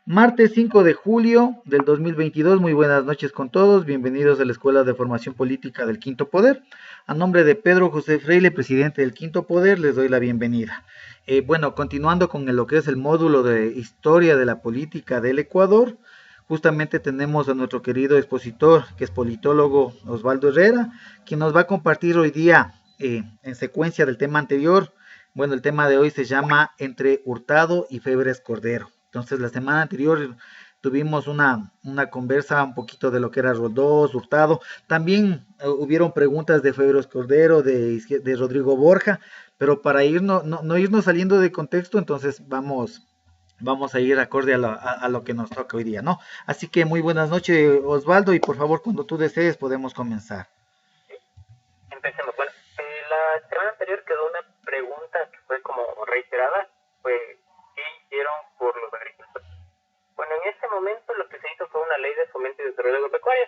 Martes 5 de julio del 2022, muy buenas noches con todos, bienvenidos a la Escuela de Formación Política del Quinto Poder. A nombre de Pedro José Freile, presidente del Quinto Poder, les doy la bienvenida. Continuando con lo que es el módulo de Historia de la Política del Ecuador, justamente tenemos a nuestro querido expositor, que es politólogo Osvaldo Herrera, quien nos va a compartir hoy día, en secuencia del tema anterior. Bueno, el tema de hoy se llama Entre Hurtado y Febres Cordero. Entonces, la semana anterior tuvimos una conversa un poquito de lo que era Roldós, Hurtado. También hubieron preguntas de Febres Cordero, de Rodrigo Borja, pero para irnos, no irnos saliendo de contexto, entonces vamos a ir acorde a lo que nos toca hoy día, ¿no? Así que muy buenas noches, Osvaldo, y por favor, cuando tú desees, podemos comenzar. Empecemos. Bueno, la semana anterior quedó una pregunta que fue como reiterada, fue ¿qué hicieron por los agricultores? Bueno, en ese momento lo que se hizo fue una ley de fomento y desarrollo agropecuario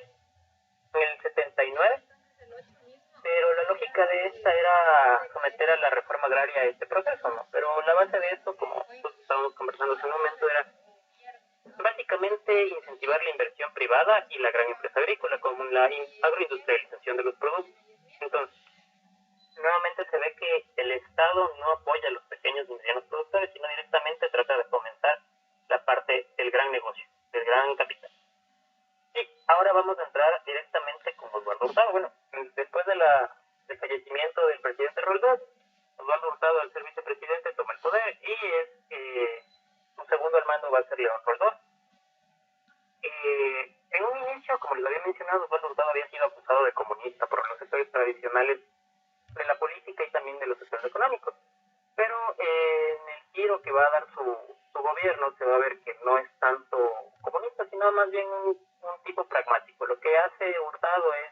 en el 79, pero la lógica de esta era someter a la reforma agraria a este proceso, ¿no? Pero la base de esto, como estábamos conversando hace un momento, era básicamente incentivar la inversión privada y la gran empresa agrícola, como la agroindustrialización de los productos. Entonces, nuevamente se ve que el Estado no apoya a los pequeños y medianos productores, sino directamente trata de fomentar la parte del gran negocio, del gran capital. Y ahora vamos a entrar directamente con Osvaldo Hurtado. Bueno, después del fallecimiento del presidente Roldós, Osvaldo Hurtado, al ser vicepresidente, toma el poder y su segundo al mando va a ser León Roldós. En un inicio, como les había mencionado, Osvaldo Hurtado había sido acusado de comunista por los sectores tradicionales de la política y también de los sectores económicos. Pero en el giro que va a dar su gobierno se va a ver que no es tanto comunista, sino más bien un tipo pragmático. Lo que hace Hurtado es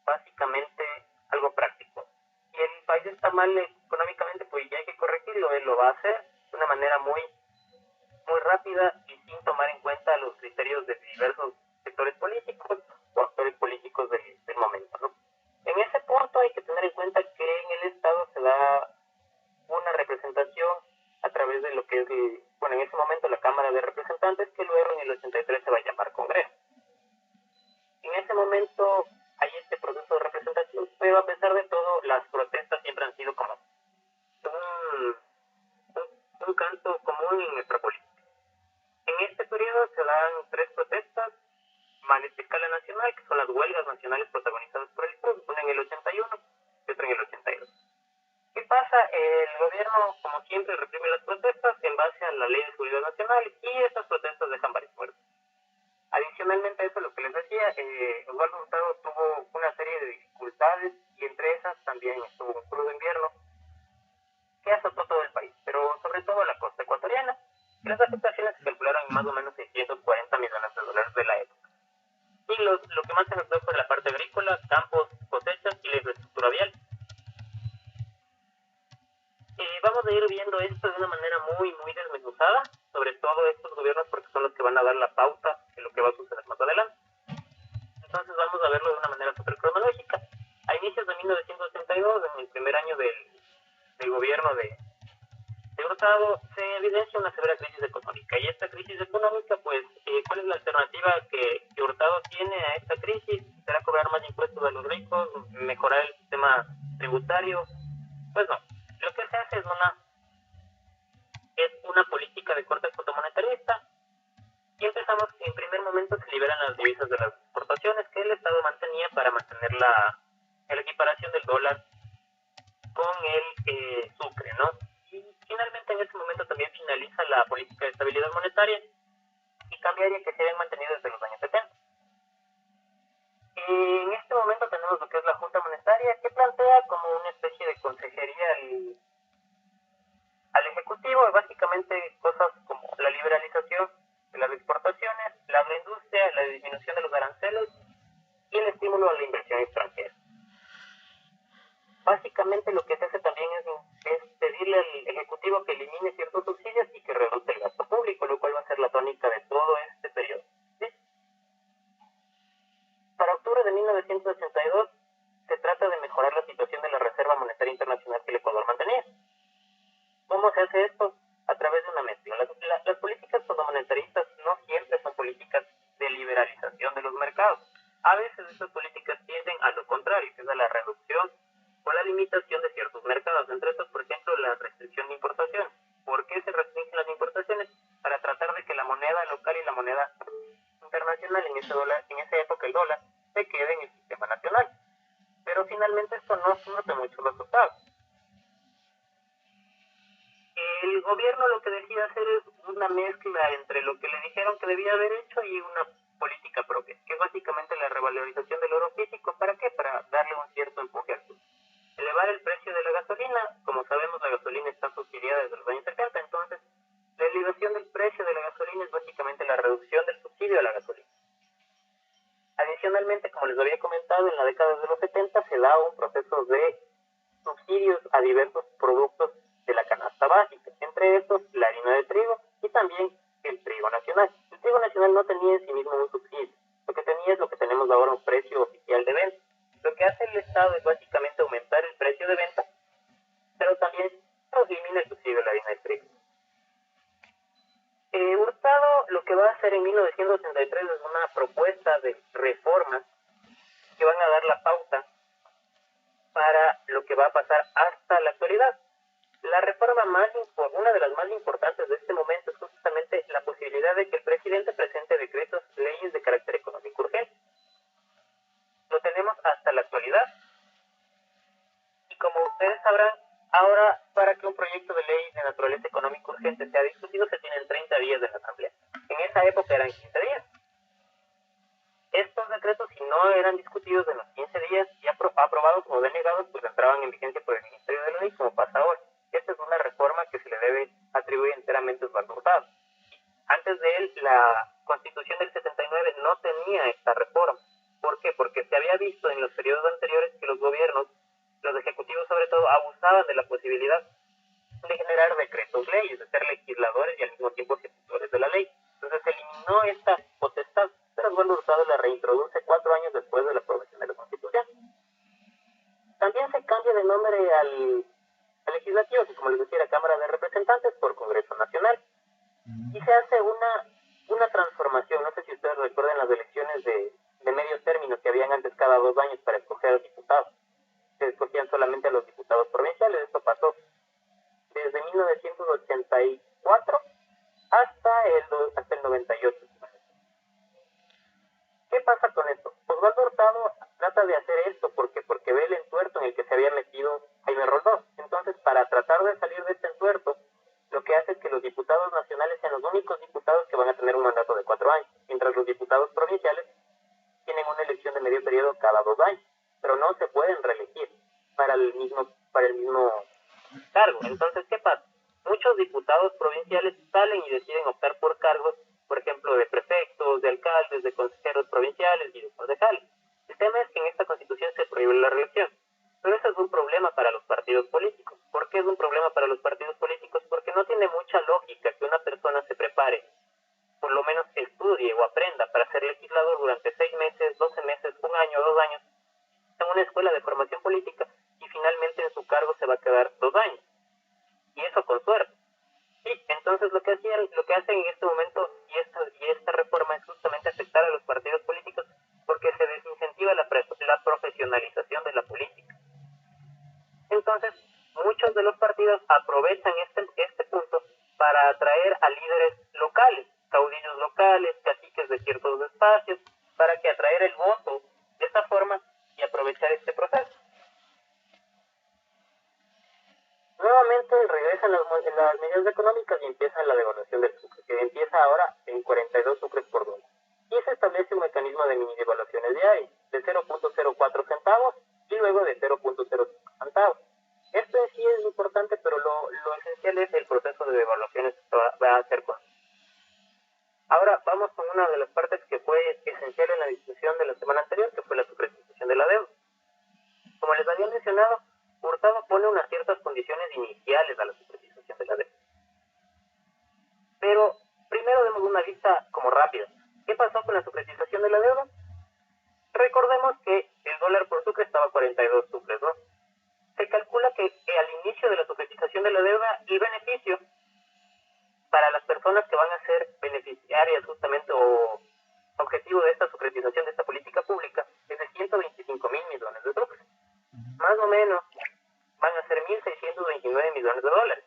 básicamente algo práctico. Y el país está mal económicamente, pues ya hay que corregirlo. Él lo va a hacer de una manera muy rápida y sin tomar en cuenta los criterios de diversos sectores políticos o actores políticos del momento, ¿no? En ese punto hay que tener en cuenta que en el Estado se da una representación a través de lo que es, en ese momento la Cámara de Representantes, que luego en el 83 se va a llamar Congreso. En ese momento hay este proceso de representación, pero a pesar de todo, las protestas siempre han sido como un canto común en nuestra política. En este periodo se dan 3 protestas a escala nacional, que son las huelgas nacionales protagonizadas por el PUB, una en el 81 y otra en el 82. ¿Qué pasa? El gobierno, como siempre, reprime las protestas en base a la Ley de Seguridad Nacional y estas protestas dejan varios muertos. Adicionalmente a eso, lo que les decía, Osvaldo Hurtado tuvo una serie de dificultades y entre esas también estuvo un crudo invierno que azotó todo el país, pero sobre todo la costa ecuatoriana. Y las afectaciones se calcularon en más o menos 640 millones de dólares de la época. Y lo que más se afectó fue la parte agrícola, campos, cosechas y la infraestructura vial. Vamos a ir viendo esto de una manera muy desmenuzada, sobre todo estos gobiernos, porque son los que van a dar la pauta de lo que va a suceder más adelante. Entonces vamos a verlo de una manera súper cronológica. A inicios de 1982, en el primer año del gobierno de Hurtado, se evidencia una severa crisis económica. Y esta crisis económica, pues, ¿cuál es la alternativa que Hurtado tiene a esta crisis? ¿Será cobrar más impuestos a los ricos? ¿Mejorar el sistema tributario? Pues no. Lo que se hace es una política de corte fotomonetarista. Y empezamos, en primer momento se liberan las divisas de las exportaciones que el Estado mantenía para mantener la equiparación del dólar con el sucre, ¿no? Y finalmente en ese momento también finaliza la política de estabilidad monetaria y cambiaria que se habían mantenido desde los años 70. En este momento tenemos lo que es la Junta Monetaria, que plantea como una especie de consejería al Ejecutivo, básicamente cosas como la liberalización de las exportaciones, la agroindustria, la disminución de los aranceles y el estímulo a la inversión extranjera. Básicamente lo que se hace también es pedirle al Ejecutivo que elimine ciertos subsidios y que reduzca el gasto público, lo cual va a ser la tónica de todo este periodo. ¿Sí? Para octubre de 1982 se trata de mejorar la situación de la Reserva Monetaria Internacional que el Ecuador mantenía. ¿Cómo se se hace esto? A través de una mezcla. Las políticas fondomonetaristas no siempre son políticas de liberalización de los mercados. A veces estas políticas tienden a lo contrario, que es a la reducción o la limitación de ciertos mercados. Entre estos, por ejemplo, la restricción de importaciones. ¿Por qué se restringen las importaciones? Para tratar de que la moneda local y la moneda internacional, en esa época el dólar, se quede en el sistema nacional. Pero finalmente esto no surte muchos resultados. El gobierno lo que decide hacer es una mezcla entre lo que le dijeron que debía haber hecho y una política propia, que es básicamente la revalorización del oro físico. ¿Para qué? Para darle un cierto empuje al sur. Elevar el precio de la gasolina. Como sabemos, la gasolina está subsidiada desde los años 70, entonces la elevación del precio de la gasolina es básicamente la reducción del subsidio a la gasolina. Adicionalmente, como les había comentado, en la década de los 70 se da un proceso de subsidios a diversos productos de la canasta básica, entre estos la harina de trigo y también el trigo nacional. El trigo nacional no tenía en sí mismo un subsidio, lo que tenía es lo que tenemos ahora, un precio oficial de venta. Lo que hace el Estado es básicamente aumentar el precio de venta, pero también elimina el subsidio de la harina de trigo. Hurtado lo que va a hacer en 1983 es una propuesta de reformas que van a dar la pauta para lo que va a pasar hasta la actualidad. La reforma una de las más importantes de este momento es justamente la posibilidad de que el presidente presente decretos, leyes de carácter económico urgente. Lo tenemos hasta la actualidad. Y como ustedes sabrán, ahora para que un proyecto de ley de naturaleza económica urgente sea discutido se tienen 30 días de la Asamblea. En esa época eran 15 días. Estos decretos, si no eran discutidos en los 15 días y aprobados o denegados, pues entraban en vigencia por el Ministerio de la Ley, como pasa ahora. Esta es una reforma que se le debe atribuir enteramente a Osvaldo Hurtado. Antes de él, la Constitución del 79 no tenía esta reforma. ¿Por qué? Porque se había visto en los periodos anteriores que los gobiernos, los ejecutivos sobre todo, abusaban de la posibilidad de generar decretos leyes, de ser legisladores y al mismo tiempo ejecutores de la ley. Entonces se eliminó esta potestad, pero Osvaldo Hurtado la reintroduce 4 años después de la aprobación de la Constitución. También se cambia de nombre al legislativo, así como les decía, la Cámara de Representantes por Congreso Nacional. Y se hace una transformación. No sé si ustedes recuerdan las elecciones de medio término que habían antes cada 2 años para escoger a los diputados. Se escogían solamente a los diputados provinciales. Esto pasó desde 1984 hasta el 98. ¿Qué pasa con esto? Osvaldo Hurtado trata de hacer esto porque ve el entuerto en el que se había metido Jaime Roldós. Entonces, para tratar de salir de este entuerto, lo que hace es que los diputados nacionales sean los únicos diputados que van a tener un mandato de 4 años, mientras los diputados provinciales tienen una elección de medio periodo cada 2 años, pero no se pueden reelegir para el mismo cargo. Entonces, ¿qué pasa? Muchos diputados provinciales salen y deciden optar por cargos, por ejemplo, de prefectos, de alcaldes, de consejeros provinciales y de concejales. El tema es que en esta Constitución se prohíbe la reelección. Pero eso es un problema para los partidos políticos. ¿Por qué es un problema para los partidos políticos? Porque no tiene mucha lógica que una persona se prepare, por lo menos estudie o aprenda para ser legislador durante 6 meses, 12 meses, 1 año, 2 años, en una escuela de formación política y finalmente en su cargo se va a quedar 2 años. Y eso con suerte. Sí, entonces lo que hacen en este momento y esta reforma es justamente afectar a los partidos políticos porque se desincentiva la profesionalización de la política. Entonces, muchos de los partidos aprovechan este punto para atraer a líderes locales, caudillos locales, caciques de ciertos espacios, para que atraer el voto de esta forma y aprovechar este proceso. Nuevamente regresan las medidas económicas y empieza la devaluación del sucre, que empieza ahora en 42 sucres por dólar. Y se establece un mecanismo de mini devaluaciones diarias, de 0.04 centavos y luego de 0.05 centavos. Esto en sí es importante, pero lo esencial es el proceso de devaluaciones que va a hacer con. Ahora vamos con una de las partes que fue esencial en la discusión de la semana anterior, que fue la securitización de la deuda. Como les había mencionado, Hurtado pone unas ciertas condiciones iniciales a la securitización de la deuda. Pero primero demos una vista como rápida. ¿Qué pasó con la securitización de la deuda? Recordemos que el dólar por sucre estaba a 42 sucres, ¿no? Se calcula que al inicio de la securitización de la deuda, el beneficio para las personas que van a ser beneficiarias justamente o objetivo de esta securitización de esta política pública es de 125 mil millones de dólares. Más o menos van a ser 1.629 millones de dólares.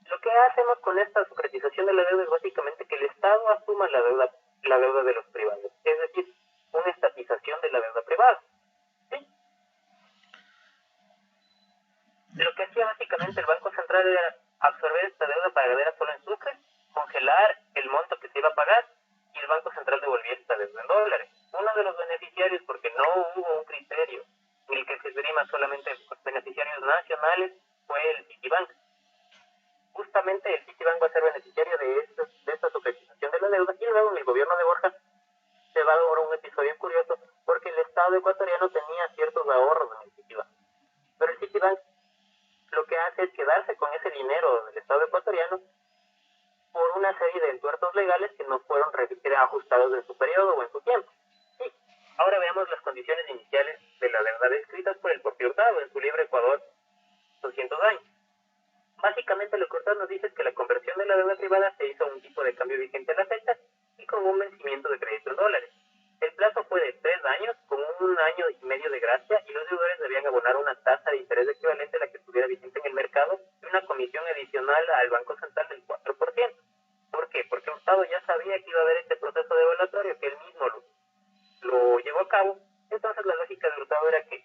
Lo que hacemos con esta securitización de la deuda es básicamente que el Estado asuma la deuda de los privados, es decir, una estatización de la deuda privada. ¿Sí? Lo que hacía básicamente el Banco Central era absorber esta deuda pagadera solo en sucres, congelar el monto que se iba a pagar y el Banco Central devolvía esta deuda en dólares. Uno de los beneficiarios, porque no hubo un criterio en el que se esgrima solamente beneficiarios nacionales, fue el Citibank. Justamente el Citibank va a ser beneficiario de esta securitización de la deuda, y luego en el gobierno de Borja se va a dar un episodio curioso porque el Estado ecuatoriano tenía ciertos ahorros en el Citibank, pero el Citibank lo que hace es quedarse con ese dinero del Estado ecuatoriano por una serie de entuertos legales que no fueron ajustados en su periodo o en su tiempo. Sí. Ahora veamos las condiciones iniciales de la deuda descritas por el propio Hurtado en su libro Ecuador 200 años. Básicamente lo que Hurtado nos dice es que la conversión de la deuda privada se hizo a un tipo de cambio vigente a la fecha y con un vencimiento de crédito en dólares. El plazo fue de 3 años con un año y medio de gracia y los deudores debían abonar una tasa de interés equivalente a la que estuviera vigente en el mercado y una comisión adicional al Banco Central del 4%. ¿Por qué? Porque Hurtado ya sabía que iba a haber este proceso devaluatorio, que él mismo lo llevó a cabo. Entonces la lógica de Hurtado era que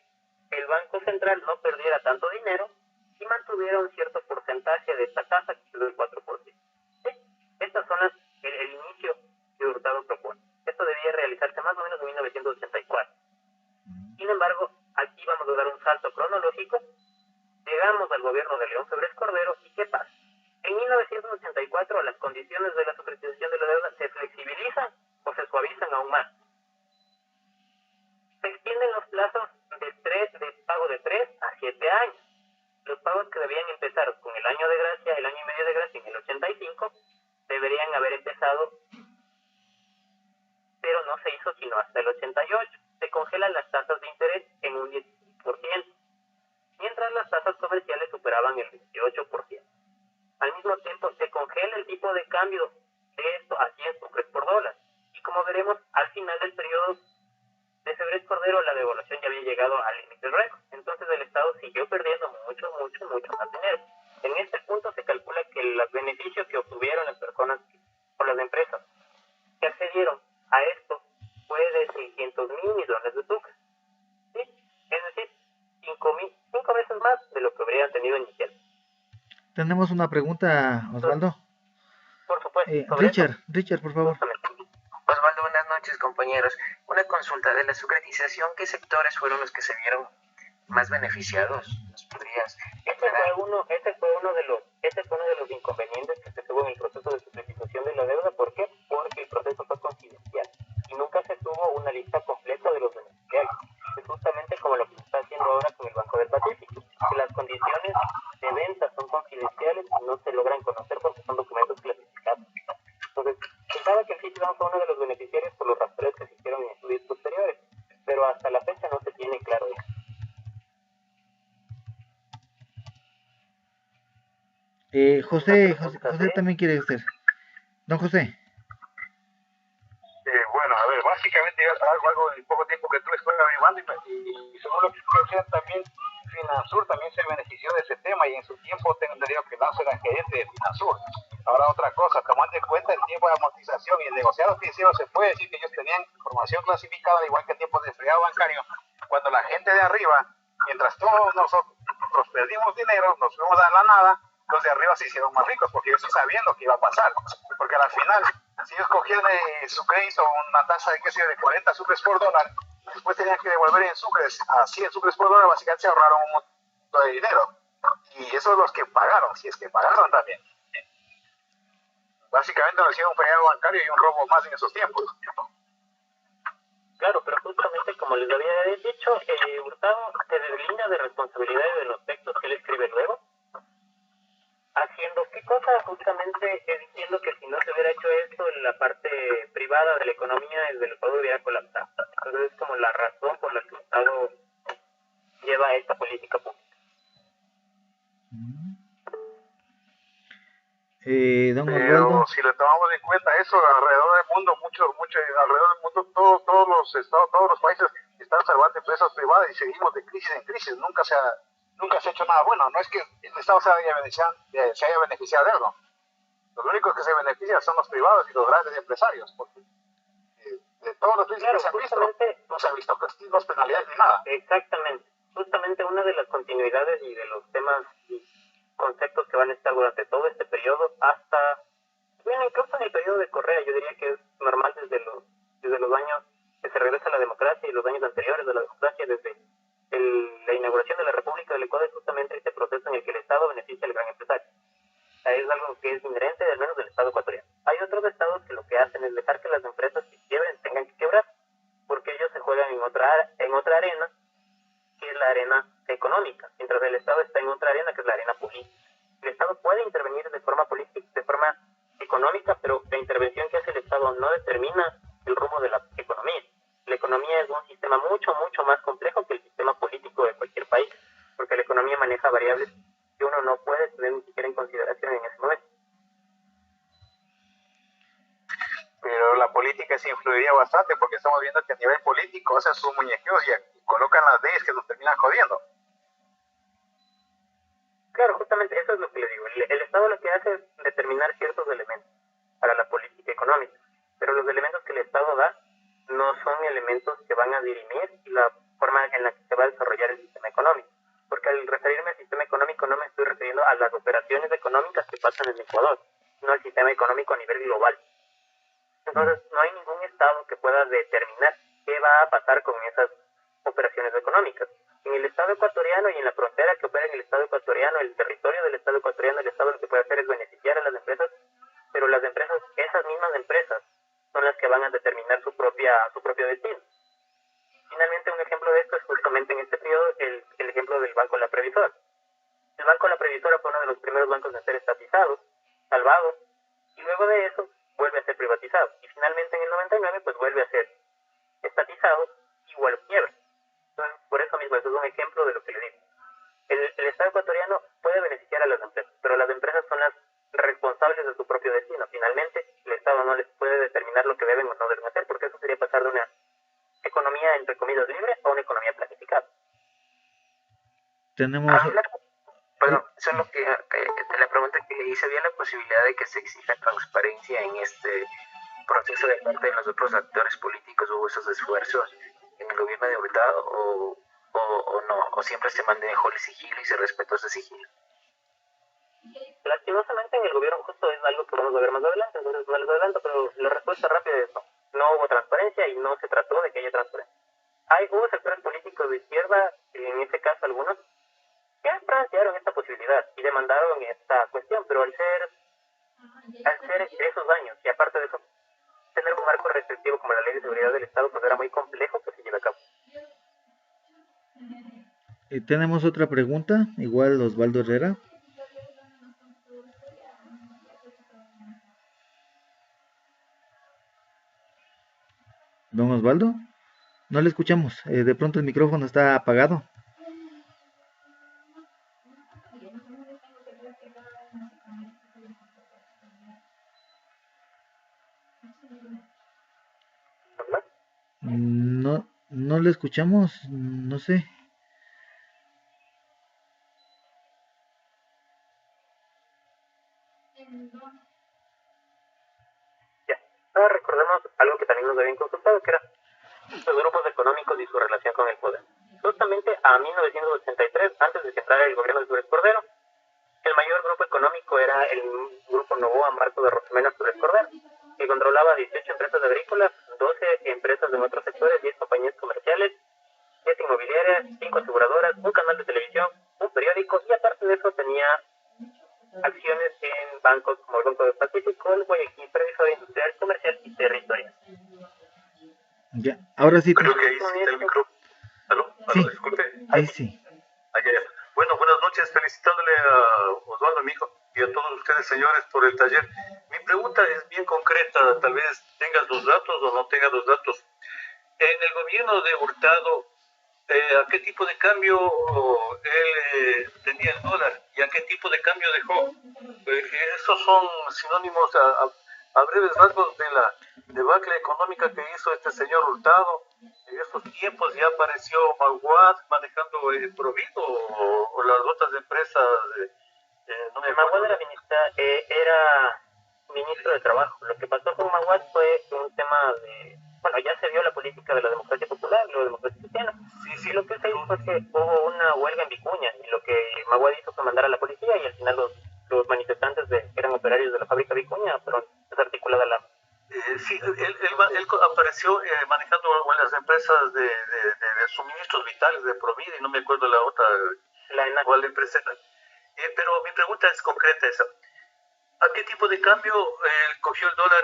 el Banco Central no perdiera tanto dinero y mantuviera un cierto porcentaje de esta tasa, que es del 4%. ¿Sí? Estas son el inicio que Hurtado propone. Esto debía realizarse más o menos en 1984. Sin embargo, aquí vamos a dar un salto cronológico. Llegamos al gobierno de León Febres Cordero, ¿y qué pasa? En 1984 las condiciones de la securitización de la deuda se flexibilizan o se suavizan aún más. Se extienden los plazos de pago de 3 a 7 años. Los pagos que debían empezar con el año de gracia, el año y medio de gracia en el 85, deberían haber empezado, pero no se hizo sino hasta el 88. Se congelan las tasas de interés en un 16%, mientras las tasas comerciales superaban el 28%. Al mismo tiempo, se congela el tipo de cambio de esto a 100 sucres por dólar. Y como veremos, al final del periodo de Febres Cordero, la devaluación ya había llegado al límite récord. Entonces el Estado siguió perdiendo mucho más dinero. En este punto se calcula que los beneficios que obtuvieron las personas o las empresas que accedieron a esto fue de 600 mil millones de sucres. ¿Sí? Es decir, 5 veces más de lo que habrían tenido inicialmente. Tenemos una pregunta, Osvaldo. Por supuesto. Richard, por favor. Osvaldo, buenas noches, compañeros. Una consulta de la securitización, ¿qué sectores fueron los que se vieron más beneficiados? ¿Nos podrías aclarar? Ese fue uno de los inconvenientes que se tuvo en el proceso de securitización de la deuda. ¿Por qué? Porque el proceso fue confidencial y nunca se tuvo una lista completa de los beneficiarios. Es justamente como lo que se está haciendo ahora con el Banco del Pacífico, que las condiciones de venta son confidenciales y no se logran conocer porque son documentos clasificados. Entonces, se sabe que el Citibank fue uno de los beneficiarios por los rastreos que se hicieron en estudios posteriores, pero hasta la fecha no se tiene claro eso. José también quiere ser. Don José. Bueno, a ver, básicamente algo en poco tiempo que tú estuve averiguando y según lo que conocían también, Finansur también se benefició de ese tema y en su tiempo tengo entendido que Lazo era gerente de Finansur. Ahora otra cosa, tomando en cuenta el tiempo de amortización y el negociado financiero, se puede decir que ellos tenían información clasificada, al igual que el tiempo de feriado bancario, cuando la gente de arriba, mientras todos nosotros perdimos dinero, nos fuimos a la nada, los de arriba se hicieron más ricos, porque ellos sí sabían lo que iba a pasar, porque al final, si ellos cogían su crédito una tasa de, de 40 sucres por dólar, después tenían que devolver en sucres a 100 sucres por dólar, básicamente se ahorraron un montón de dinero, y esos son los que pagaron, si es que pagaron también. Básicamente nos hicieron un feriado bancario y un robo más en esos tiempos. Claro, pero justamente como les había dicho, Hurtado se deslinda de responsabilidades de los textos que él escribe luego, haciendo qué cosa, justamente diciendo que si no se hubiera hecho esto, la parte privada de la economía del Ecuador hubiera colapsado. Entonces es como la razón por la que el Estado lleva esta política pública. Don Pero Osvaldo. si le tomamos en cuenta eso, alrededor del mundo, alrededor del mundo, todos los estados, todos los países están salvando empresas privadas y seguimos de crisis en crisis. Nunca se ha hecho nada bueno. No es que el Estado se haya beneficiado de algo. Los únicos que se benefician son los privados y los grandes empresarios, porque de todos los crisis que se han visto, no se han visto castigos, penalidades ni nada. Exactamente. Justamente una de las continuidades y de los temas y conceptos que van a estar durante todo este periodo hasta, bueno, incluso en el periodo de Correa, yo diría que es normal desde los años que se regresa a la democracia y los años anteriores de la democracia, desde la inauguración de la República del Ecuador, justamente este proceso en el que el Estado beneficia al gran empresario. O sea, es algo que es inherente al menos del Estado ecuatoriano. Hay otros estados que lo que hacen es dejar que las empresas que quiebren tengan que quebrar, porque ellos se juegan en otra arena, que es la arena económica, mientras el Estado está en otra arena, que es la arena política. El Estado puede intervenir de forma política, de forma económica, pero la intervención que hace el Estado no determina el rumbo de la economía. La economía es un sistema mucho, mucho más complejo que el sistema político de cualquier país, porque la economía maneja variables que uno no puede tener ni siquiera en consideración en ese momento. Pero la política sí influiría bastante, porque estamos viendo que a nivel político hacen sus muñequeos y colocan las leyes que nos terminan jodiendo. Claro, justamente eso es lo que le digo. El Estado lo que hace es determinar ciertos elementos para la política económica, pero los elementos que el Estado da no son elementos que van a dirimir la forma en la que se va a desarrollar el sistema económico, porque al referirme al sistema económico no me estoy refiriendo a las operaciones económicas que pasan en Ecuador, sino al sistema económico a nivel global. Entonces, no hay ningún Estado que pueda determinar qué va a pasar con esas operaciones económicas. En el Estado ecuatoriano y en la frontera que opera en el Estado ecuatoriano, el territorio del Estado ecuatoriano, el Estado lo que puede hacer es beneficiar a las empresas, pero las empresas, esas mismas empresas, son las que van a determinar su propio destino. Finalmente, un ejemplo de esto es justamente en este periodo el ejemplo del Banco La Previsora. El Banco La Previsora fue uno de los primeros bancos en ser estatizado, salvado, y luego de eso vuelve a ser privatizado. Y finalmente en el 99 pues vuelve a ser estatizado, igual quiebra. Entonces, por eso mismo, eso es un ejemplo de lo que le digo. El Estado ecuatoriano puede beneficiar a las empresas, pero las empresas son las responsables de su propio destino. Finalmente, el Estado no les puede determinar lo que deben o no deben hacer, porque eso sería pasar de una economía, entre comillas, libre a una economía planificada. Tenemos... Bueno, solo que la pregunta que le hice, ¿había la posibilidad de que se exija transparencia en este proceso de parte de los otros actores políticos? ¿Hubo esos esfuerzos en el gobierno de Hurtado o no? ¿O siempre se manejó el sigilo y se respetó ese sigilo? Lastimosamente en el gobierno justo es algo que vamos a ver más adelante, entonces no les adelanto, pero la respuesta rápida es no. No hubo transparencia y no se trató de que haya transparencia. Hubo sectores políticos de izquierda, en este caso algunos, que plantearon esta posibilidad y demandaron esta cuestión, pero al ser esos años y aparte de eso, tener un marco restrictivo como la Ley de Seguridad del Estado, pues era muy complejo que se lleve a cabo. Tenemos otra pregunta, igual Osvaldo Herrera. Don Osvaldo, no le escuchamos, de pronto el micrófono está apagado. No le escuchamos, no sé. Ya, ahora recordemos algo que también nos habían consultado, que era los grupos económicos y su relación con el poder. Justamente a 1983, antes de que entrara el gobierno de Flores Cordero, el mayor grupo económico era el grupo Novoa Marco de Rosemena Flores Cordero, que controlaba 18 empresas agrícolas, 12 empresas de otros sectores, 10 compañías comerciales, 10 inmobiliarias, 5 aseguradoras, un canal de televisión, un periódico, y aparte de eso tenía acciones en bancos como el Banco del Pacífico, el Guayaquil Previsora Industrial, Comercial y Territorial. Ya, ahora sí. Creo que ahí sí está el micrófono. ¿Aló? Sí, Disculpe. ahí sí. Allá. Bueno, buenas noches, felicitándole a Osvaldo, mi hijo, y a todos ustedes, señores, por el taller. Mi pregunta es bien concreta, tal vez tengas los datos o no tengas los datos. En el gobierno de Hurtado, a qué tipo de cambio él tenía el dólar y a qué tipo de cambio dejó. Esos son sinónimos a breves rasgos de la debacle económica que hizo este señor Hurtado. En estos tiempos ya apareció Maguad manejando el Provido o las otras empresas. No me acuerdo. Maguad era ministro de Trabajo. Lo que pasó con Maguad fue un tema de... Bueno, ya se vio la política de la democracia popular, la democracia cristiana. Sí, Y lo que se hizo fue que hubo una huelga en Vicuña, y lo que Maguad hizo fue mandar a la policía, y al final los manifestantes que eran operarios de la fábrica Vicuña fueron desarticuladas la... Sí, él apareció manejando las empresas de suministros vitales de Provida y no me acuerdo la otra, la ENAC. cuál empresa era. Pero mi pregunta es concreta esa. ¿A qué tipo de cambio cogió el dólar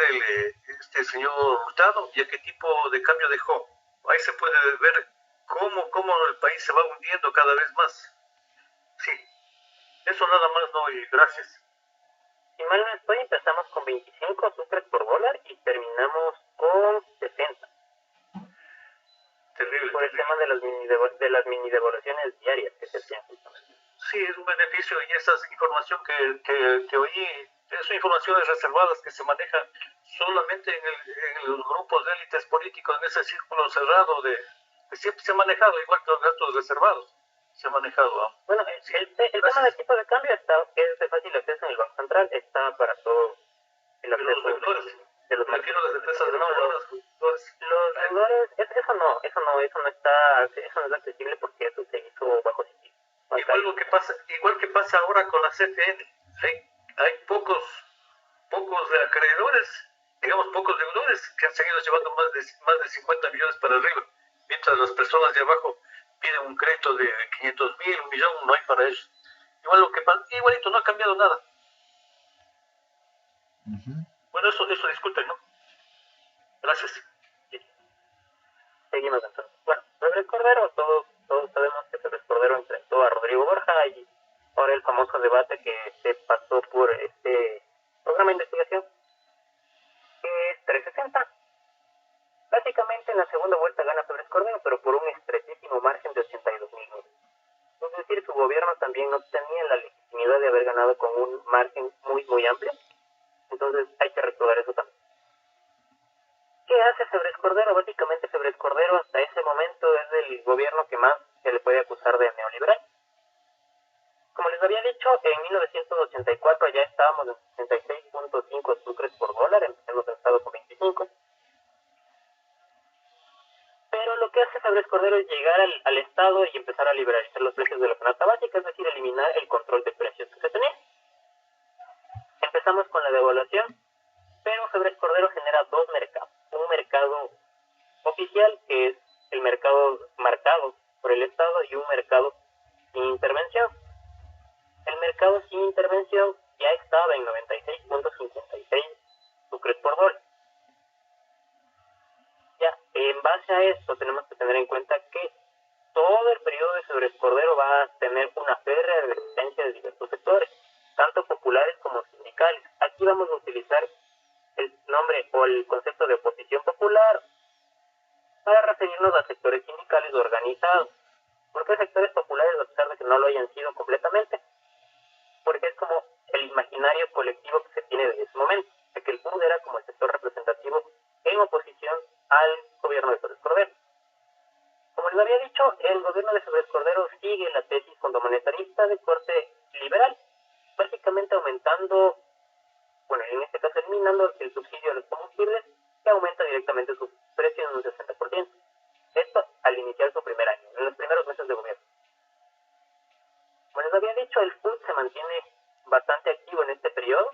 este señor Hurtado y a qué tipo de cambio dejó? Ahí se puede ver cómo el país se va hundiendo cada vez más. Sí, eso nada más, no, y gracias. Si mal no estoy, empezamos con 25 sucres por dólar y terminamos con 60. Terrible. Por el tema de las mini devoluciones diarias que se hacían justamente. Sí, es un beneficio y esa información que oí, son informaciones reservadas que se manejan solamente en los grupos de élites políticos, en ese círculo cerrado que siempre se ha manejado, igual que los gastos reservados, se ha manejado. Bueno, el tema del tipo de cambio es de fácil acceso en el Banco Central, está para todo el acceso los deudores, de los mercados. Las empresas de los deudores, eso no es accesible porque eso se hizo bajo sigilo. Igual que pasa ahora con la CFN, hay pocos acreedores, digamos pocos deudores que han seguido llevando más de 50 millones para arriba, mientras las personas de abajo piden un crédito de 500.000, 1 millón, no hay para ellos. Igualito, no ha cambiado nada. Bueno, eso disculpen, ¿no? Gracias. Seguimos entonces. Bueno, Febres Cordero, todos sabemos que Febres Cordero enfrentó a Rodrigo Borja y ahora el famoso debate que se pasó por este programa de investigación, que es 360. Básicamente en la segunda vuelta gana Febres Cordero, pero por un estrechísimo margen de 82,000 votos. Es decir, su gobierno también no tenía la legitimidad de haber ganado con un margen muy, muy amplio. Entonces hay que recordar eso también. ¿Qué hace Febres Cordero? Básicamente Febres Cordero hasta ese momento es el gobierno que más se le puede acusar de neoliberal. Como les había dicho, en 1984 ya estábamos en 66.5 sucres por dólar, hemos estado con 25. Pero lo que hace Febres Cordero es llegar al Estado y empezar a liberalizar los precios de la canasta básica, es decir, eliminar el control de precios que se tenía. Empezamos con la devaluación, pero Febres Cordero genera dos mercados. Un mercado oficial, que es el mercado marcado por el Estado, y un mercado sin intervención. El mercado sin intervención ya estaba en 96.56 sucres por dólar. Ya, en base a esto tenemos que tener en cuenta que todo el periodo de Febres Cordero va a tener una férrea resistencia de diversos sectores, tanto populares como sindicales. Aquí vamos a utilizar el nombre o el concepto de oposición popular para referirnos a sectores sindicales organizados. ¿Por qué sectores populares, a pesar de que no lo hayan sido completamente? Porque es como el imaginario colectivo que se tiene desde ese momento, de que el PUD era como el sector representativo en oposición al gobierno de Febres Cordero. Como les había dicho, el gobierno de Febres Cordero sigue la tesis fondomonetarista de corte liberal, básicamente aumentando, bueno, en este caso eliminando el subsidio a los combustibles, que aumenta directamente su precio en un 60%. Esto al iniciar su primer año, en los primeros meses de gobierno. Como les había dicho, el PUD se mantiene bastante activo en este periodo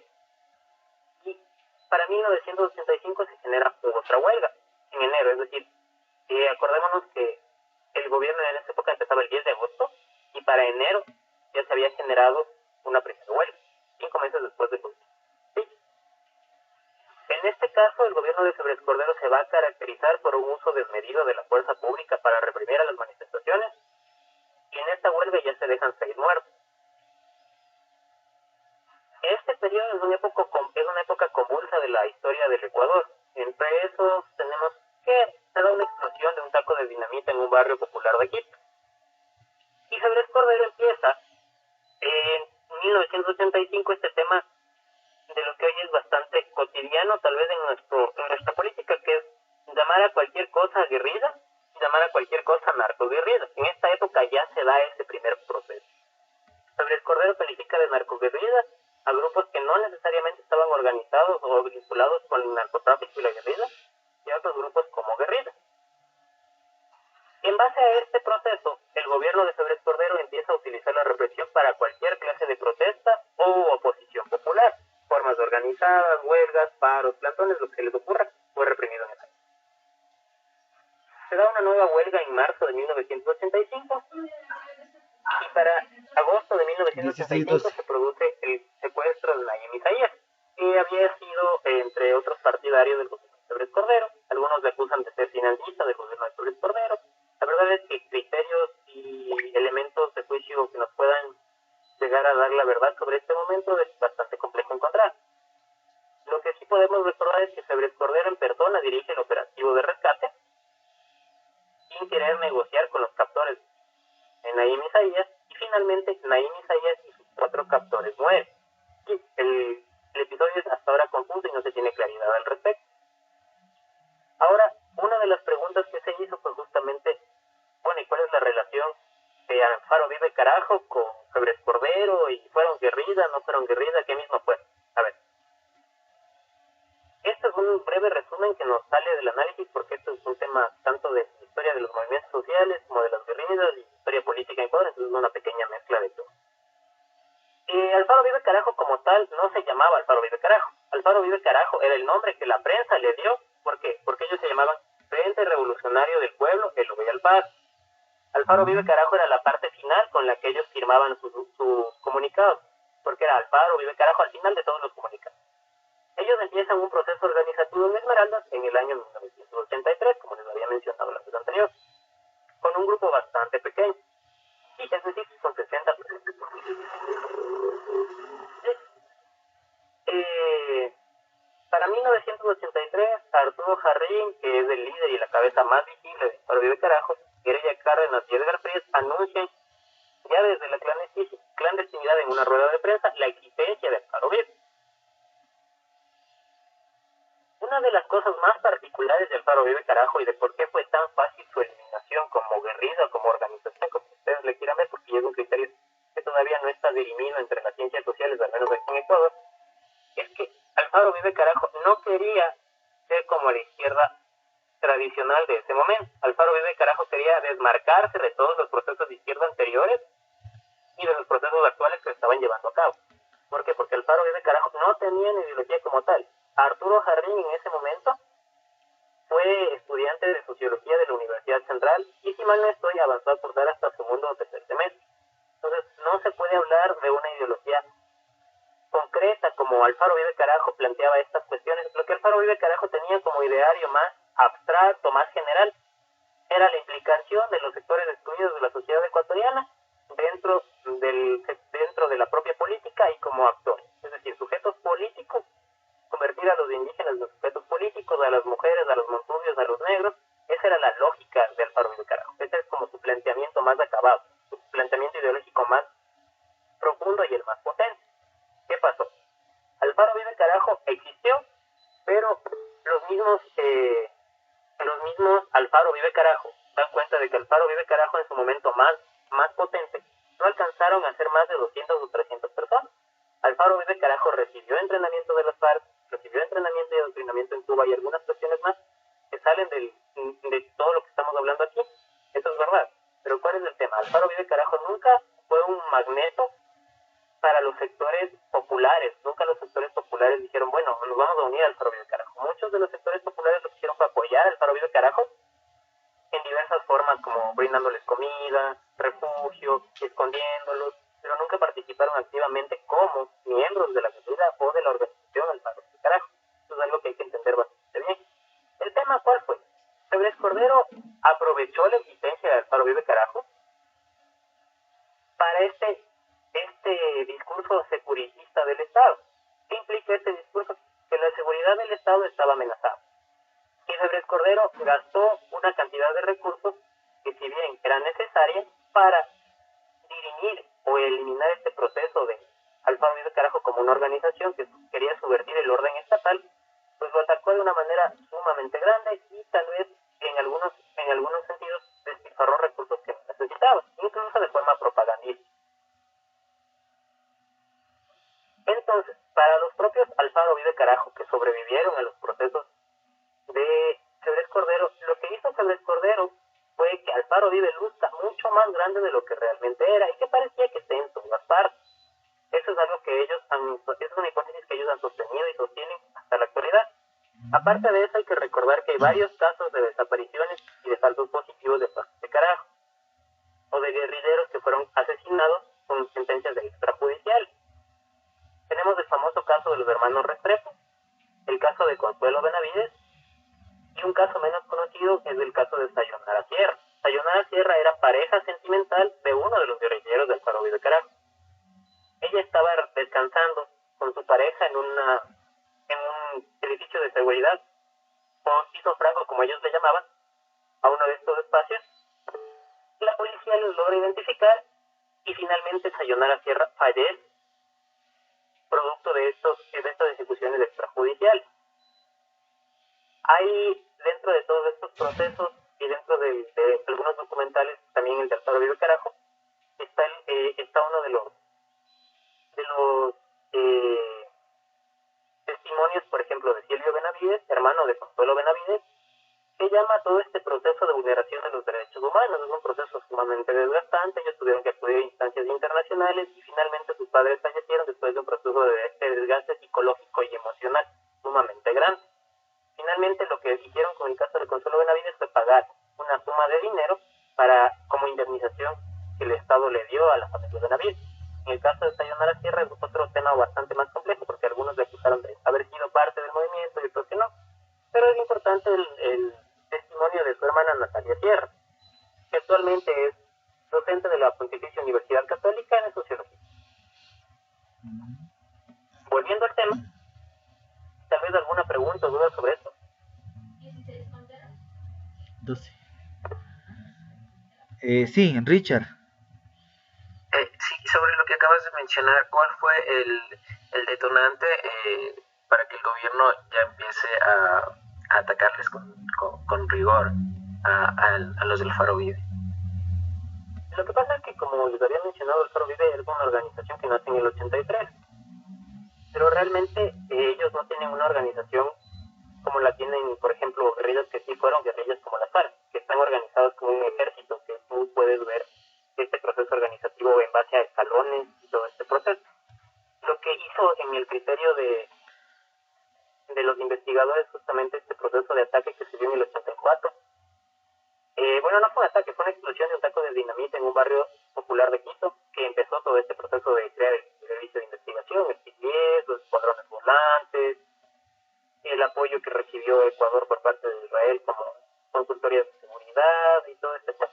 y para 1985 se genera otra huelga en enero, es decir, acordémonos que el gobierno en esa época empezaba el 10 de agosto y para enero ya se había generado una primera huelga, 5 meses después de COVID. ¿Sí? En este caso, el gobierno de Febres Cordero se va a caracterizar por un uso desmedido de la fuerza pública para reprimir a las manifestaciones y en esta huelga ya se dejan 6 muertos. Este periodo es una época convulsa de la historia del Ecuador. Entre esos tenemos que se da una explosión de un taco de de dinamita en un barrio popular de Quito. Y Febres Cordero empieza en 1985 este tema de lo que hoy es bastante cotidiano, tal vez en nuestra política, que es llamar a cualquier cosa guerrilla, llamar a cualquier cosa narcoguerrilla. En esta época ya se da ese primer proceso. Febres Cordero califica de narcoguerrilla a grupos que no necesariamente estaban organizados o vinculados con el narcotráfico y la guerrilla, y a otros grupos como guerrilla. En base a este proceso, el gobierno de Febres Cordero empieza a utilizar la represión para cualquier clase de protesta o oposición popular. Formas organizadas, huelgas, paros, plantones, lo que se les ocurra, fue reprimido en el año. Se da una nueva huelga en marzo de 1985 y para agosto de 1985 se produce el secuestro de Nayib Isaías, que había sido, entre otros partidarios del gobierno de Febres Cordero. Algunos le acusan de ser financista del gobierno de Febres Cordero. La verdad es que criterios y elementos de juicio que nos puedan llegar a dar la verdad sobre este momento es bastante complejo encontrar. Lo que sí podemos recordar es que Febres Cordero en persona dirige el operativo de rescate sin querer negociar con los captores de Nayib Isaías, y finalmente Nayib Isaías y sus 4 captores mueren. Y el episodio es hasta ahora confuso y no se tiene claridad al respecto. Ahora, una de las preguntas que se hizo fue justamente, bueno, ¿y cuál es la relación de Alfaro Vive Carajo con Febres Cordero? ¿Y fueron guerrilla, no fueron guerrilla? ¿Qué mismo fue? A ver. Este es un breve resumen que nos sale del análisis, porque esto es un tema tanto de historia de los movimientos sociales como de las guerrillas y historia política en Ecuador, entonces es una pequeña mezcla de todo. Alfaro Vive Carajo como tal no se llamaba Alfaro Vive Carajo. Alfaro Vive Carajo era el nombre que la prensa le dio. ¿Por qué? Porque ellos se llamaban Frente Revolucionario del Pueblo, el Uruguay Alfaro. Alfaro Vive Carajo era la parte final con la que ellos firmaban sus comunicados, porque era Alfaro Vive Carajo al final de todos los comunicados. Ellos empiezan un proceso organizativo en Esmeraldas en el año 1983, como les había mencionado la vez anterior, con un grupo bastante pequeño. Y es decir, con 60 personas. Para 1983, Arturo Jarrín, que es el líder y la cabeza más visible de Alfaro Vive Carajo, Mireya Cárdenas y Edgar Frías anuncian ya desde la clandestinidad en una rueda de prensa la existencia de Alfaro Vive. Una de las cosas más particulares de Alfaro Vive Carajo y de por qué fue tan fácil su eliminación como guerrilla, como organización, como ustedes le quieran ver, porque es un criterio que todavía no está dirimido entre las ciencias sociales, al menos aquí en Ecuador, es que Alfaro Vive Carajo no quería ser como la izquierda tradicional de ese momento. Alfaro Vive Carajo quería desmarcarse de todos los procesos de izquierda anteriores y de los procesos actuales que se estaban llevando a cabo. ¿Por qué? Porque Alfaro Vive Carajo no tenía una ideología como tal. Arturo Jarrín en ese momento fue estudiante de Sociología de la Universidad Central y, si mal no estoy, avanzó a cursar hasta segundo o tercer semestre. Entonces no se puede hablar de una ideología concreta como Alfaro Vive Carajo planteaba estas cuestiones. Lo que Alfaro Vive Carajo tenía como ideario más abstracto, más general, era la implicación de los sectores excluidos de la sociedad ecuatoriana dentro de la propia política y como actores, es decir, sujetos políticos, convertir a los indígenas en sujetos políticos, a las mujeres, a los montubios, a los negros. Esa era la lógica de Alfaro Vive Carajo. Ese es como su planteamiento más acabado, su planteamiento ideológico más profundo y el más potente. ¿Qué pasó? Alfaro Vive Carajo existió, pero los mismos Alfaro Vive Carajo dan cuenta de que Alfaro Vive Carajo en su momento más potente no alcanzaron a ser más de 200 o 300 personas. Alfaro Vive Carajo recibió entrenamiento de las FARC, recibió entrenamiento y adoctrinamiento en Cuba y algunas cuestiones más que salen de todo lo que estamos hablando aquí. Eso es verdad. Pero ¿cuál es el tema? Alfaro Vive Carajo nunca fue un magneto para los sectores populares. Nunca los sectores populares dijeron, bueno, nos vamos a unir al Alfaro Vive Carajo. Muchos de los sectores populares lo que hicieron fue apoyar al Alfaro Vive Carajo en diversas formas, como brindándoles comida, refugio, escondiéndolos, pero nunca participaron activamente como miembros de la guerrilla o de la organización Alfaro Vive Carajo. Eso es algo que hay que entender bastante bien. ¿El tema cuál fue? Febres Cordero aprovechó la existencia de Alfaro Vive Carajo para este discurso securitista del Estado. ¿Qué implica este discurso? Que la seguridad del Estado estaba amenazada. Y Febres Cordero gastó una cantidad de recursos que, si bien era necesaria para dirimir o eliminar este proceso de Alfaro Uribe Carajo como una organización que quería subvertir el orden estatal, pues lo atacó de una manera sumamente grande y tal vez en algunos sentidos despilfarró recursos que necesitaba, incluso de forma propagandística. Entonces, para los propios Alfaro Uribe Carajo, que sobrevivieron a los procesos de Febres Cordero, lo que hizo Febres Cordero fue que Alfaro Uribe luzca mucho más grande de lo que realmente era y que parecía que esté en todas partes. Eso es algo que es una hipótesis que ellos han sostenido y sostienen hasta la actualidad. Aparte de eso, hay que recordar que hay varios casos de desapariciones y de falsos positivos de Carajo, o de guerrilleros que fueron asesinados con sentencias de extrajudicial. Tenemos el famoso caso de los hermanos Restrepo, el caso de Consuelo Benavides, y un caso menos conocido es el caso de Sayonara Sierra. Sayonara Sierra era pareja sentimental de uno de los guerrilleros del Alfaro Uribe Carajo. Ella estaba descansando con su pareja en un edificio de seguridad, o piso franco como ellos le llamaban, a uno de estos espacios. La policía los logra identificar y finalmente Sayonara Sierra fallece producto de estas ejecuciones extrajudiciales. Hay dentro de todos estos procesos y dentro de algunos documentales, también el de Alfaro Uribe Carajo, está uno de los testimonios, por ejemplo, de Silvio Benavides, hermano de Consuelo Benavides, que llama todo este proceso de vulneración de los derechos humanos. Es un proceso sumamente desgastante. Ellos tuvieron que acudir a instancias internacionales y finalmente sus padres fallecieron después de un proceso de desgaste psicológico y emocional sumamente grande. Finalmente, lo que hicieron con el caso de Consuelo Benavides fue pagar una suma de dinero como indemnización que el Estado le dio a la familia Benavides. En el caso de Sayonara Sierra es otro tema bastante más complejo, porque algunos le acusaron de haber sido parte del movimiento y otros que no. Pero es importante el testimonio de su hermana Natalia Sierra, que actualmente es docente de la Pontificia Universidad Católica en Sociología. Volviendo al tema, tal vez alguna pregunta o duda sobre esto. 12. Sí, Richard. Sí, sobre lo que acabas de mencionar, ¿cuál fue el detonante para que el gobierno ya empiece a atacarles con rigor a los del Alfaro Uribe? Lo que pasa es que, como les había mencionado, el Alfaro Uribe es una organización que nace en el 83, pero realmente ellos no tienen una organización como la tienen, por ejemplo, guerrillas que sí fueron guerrillas como las FARC, que están organizados como un ejército, que tú puedes ver este proceso organizativo en base a escalones y todo este proceso. Lo que hizo en el criterio de los investigadores justamente este proceso de ataque que se dio en el 84, bueno, no fue un ataque, fue una explosión de un taco de dinamita en un barrio popular de Quito, que empezó todo este proceso de crear el servicio de investigación, el PIS-10, los escuadrones volantes, el apoyo que recibió Ecuador por parte de Israel como consultoría de seguridad y todo este tema.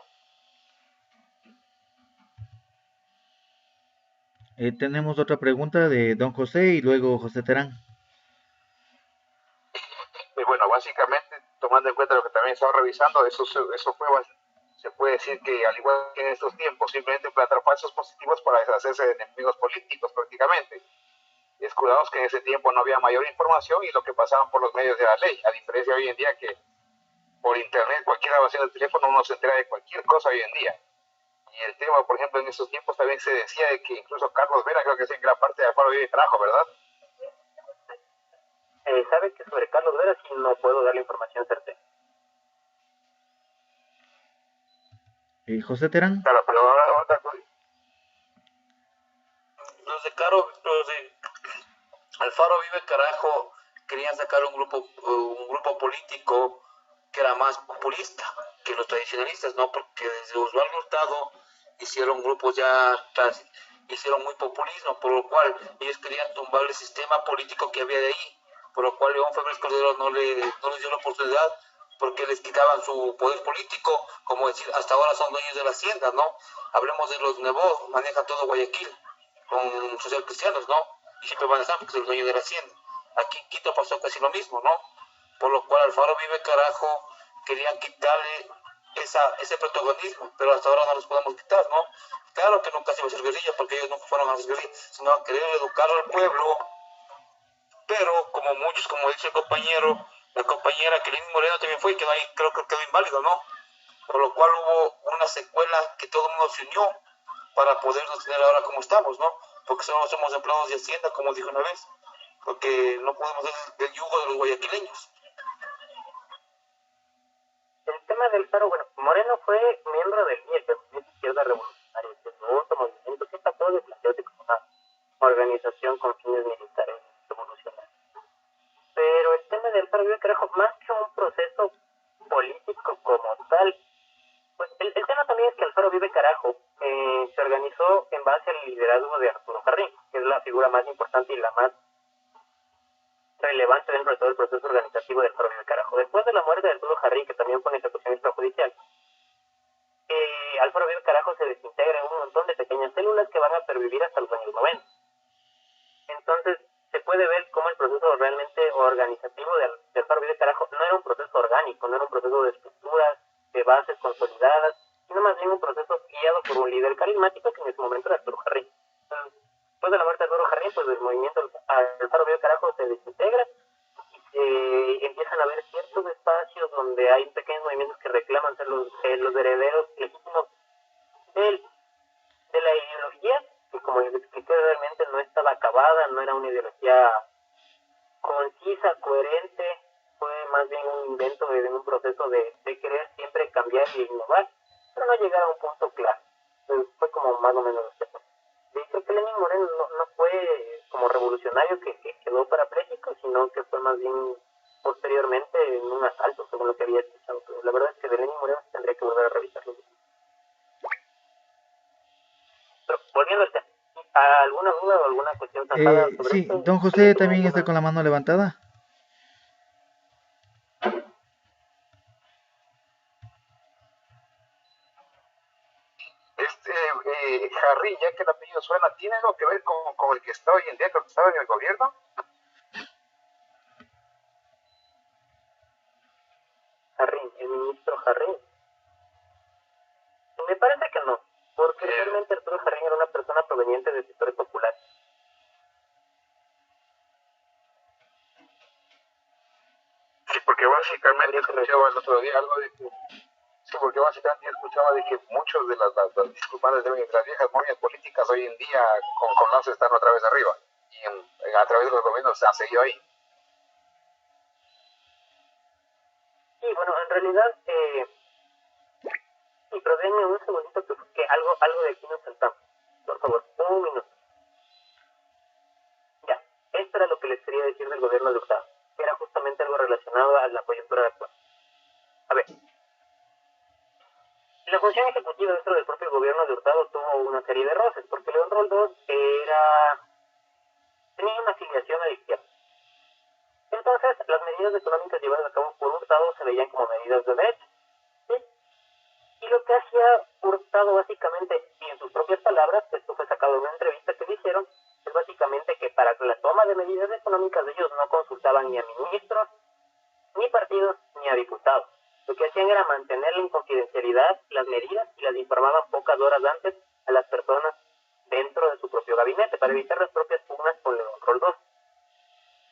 Tenemos otra pregunta de don José y luego José Terán. Y bueno, básicamente, tomando en cuenta lo que también estaba revisando, eso fue, se puede decir que al igual que en estos tiempos, simplemente plantar falsos positivos para deshacerse de enemigos políticos prácticamente. Escudados que en ese tiempo no había mayor información y lo que pasaban por los medios de la ley, a diferencia de hoy en día que por internet cualquier grabación del teléfono uno se entera de cualquier cosa hoy en día. Y el tema, por ejemplo, en esos tiempos también se decía de que incluso Carlos Vera, creo que es en gran parte de Alfaro Uribe Carajo, ¿verdad? ¿Sabe que sobre Carlos Vera sí no puedo dar la información certera? José Terán. Claro, pero ahora Los de Alfaro Uribe Carajo querían sacar un grupo político que era más populista que los tradicionalistas, ¿no? Porque desde Osvaldo Hurtado hicieron grupos hicieron muy populismo, por lo cual ellos querían tumbar el sistema político que había de ahí, por lo cual León Febres Cordero no les dio la oportunidad porque les quitaban su poder político, como decir, hasta ahora son dueños de la hacienda, ¿no? Hablemos de los Nebo, manejan todo Guayaquil con social cristianos, ¿no? Y siempre van a estar porque es el dueño de la hacienda. Aquí en Quito pasó casi lo mismo, ¿no? por lo cual Alfaro Vive Carajo querían quitarle ese protagonismo, pero hasta ahora no los podemos quitar, ¿no? Claro que nunca se iba a hacer guerrilla, porque ellos nunca fueron a hacer guerrilla, sino a querer educar al pueblo, pero como muchos, como dice el compañero, la compañera que Lenín Moreno también fue, y quedó ahí, creo que quedó inválido, ¿no? Por lo cual hubo una secuela que todo el mundo se unió para podernos tener ahora como estamos, ¿no? Porque solo somos empleados de Hacienda, como dije una vez, porque no podemos ser del yugo de los guayaquileños. El tema del paro, bueno, Moreno fue miembro del MIEP, el Movimiento Izquierda Revolucionaria, que es otro movimiento que trató de plantearse como una organización con fines militares revolucionarios. Pero el tema del paro, yo creo, más que un proceso político como tal, pues el tema también es que Alfaro Vive Carajo se organizó en base al liderazgo de Arturo Jarrín, que es la figura más importante y la más relevante dentro de todo el proceso organizativo del Alfaro Vive Carajo. Después de la muerte de Arturo Jarrín, que también fue en ejecución extrajudicial, Alfaro Vive Carajo se desintegra en un montón de pequeñas células que van a pervivir hasta los años 90. Entonces, se puede ver cómo el proceso realmente organizativo del Alfaro Vive Carajo no era un proceso orgánico, no era un proceso de estructuras, de bases consolidadas, sino más bien un proceso guiado por un líder carismático que en ese momento era Arturo Jarrín. Después de la muerte de Arturo Jarrín, pues el movimiento Alfaro Vive Carajo se desintegra y empiezan a haber ciertos espacios donde hay pequeños movimientos que reclaman ser los herederos legítimos de la ideología, que como les expliqué realmente no estaba acabada, no era una ideología concisa, coherente, fue más bien un invento de un proceso de querer siempre cambiar y innovar, pero no llegar a un punto claro. Entonces, fue como más o menos este. De hecho, que Lenín Moreno no fue como revolucionario que quedó parapléjico, sino que fue más bien posteriormente en un asalto, según lo que había escuchado. Pero la verdad es que de Lenín Moreno tendría que volver a revisarlo. Pero volviendo al tema, ¿alguna duda o alguna cuestión zanjada sobre Sí, esto? don José también está con la mano levantada. Jarrín, ya que el apellido suena, ¿tiene algo que ver con el que está hoy en día, con el que estaba en el gobierno? Jarrín, el ministro Jarrín. Me parece que no, porque realmente Arturo Jarrín era una persona proveniente del sector popular. Sí, porque básicamente escuchaba el otro día algo de que... Sí, porque básicamente yo escuchaba de que muchos de las disculpadas de las viejas momias políticas hoy en día con Lazo están otra vez arriba y a través de los gobiernos se han seguido ahí. Sí, bueno, en realidad, sí, pero denme un segundito que algo de aquí nos saltamos. Por favor, un minuto. Ya, esto era lo que les quería decir del gobierno de Hurtado, que era justamente algo relacionado a la coyuntura actual. A ver, la función ejecutiva dentro del propio gobierno de Hurtado tuvo una serie de roces, porque León Roldós tenía una afiliación a la izquierda. Entonces, las medidas económicas llevadas a cabo por Hurtado se veían como medidas de derecha. ¿Sí? Y lo que hacía Hurtado básicamente, y en sus propias palabras, esto fue sacado de una entrevista que le hicieron, es básicamente que para la toma de medidas económicas ellos no consultaban ni a ministros, ni partidos, ni a diputados. Lo que hacían era mantener en confidencialidad las medidas y las informaban pocas horas antes a las personas dentro de su propio gabinete para evitar las propias pugnas con León Roldós.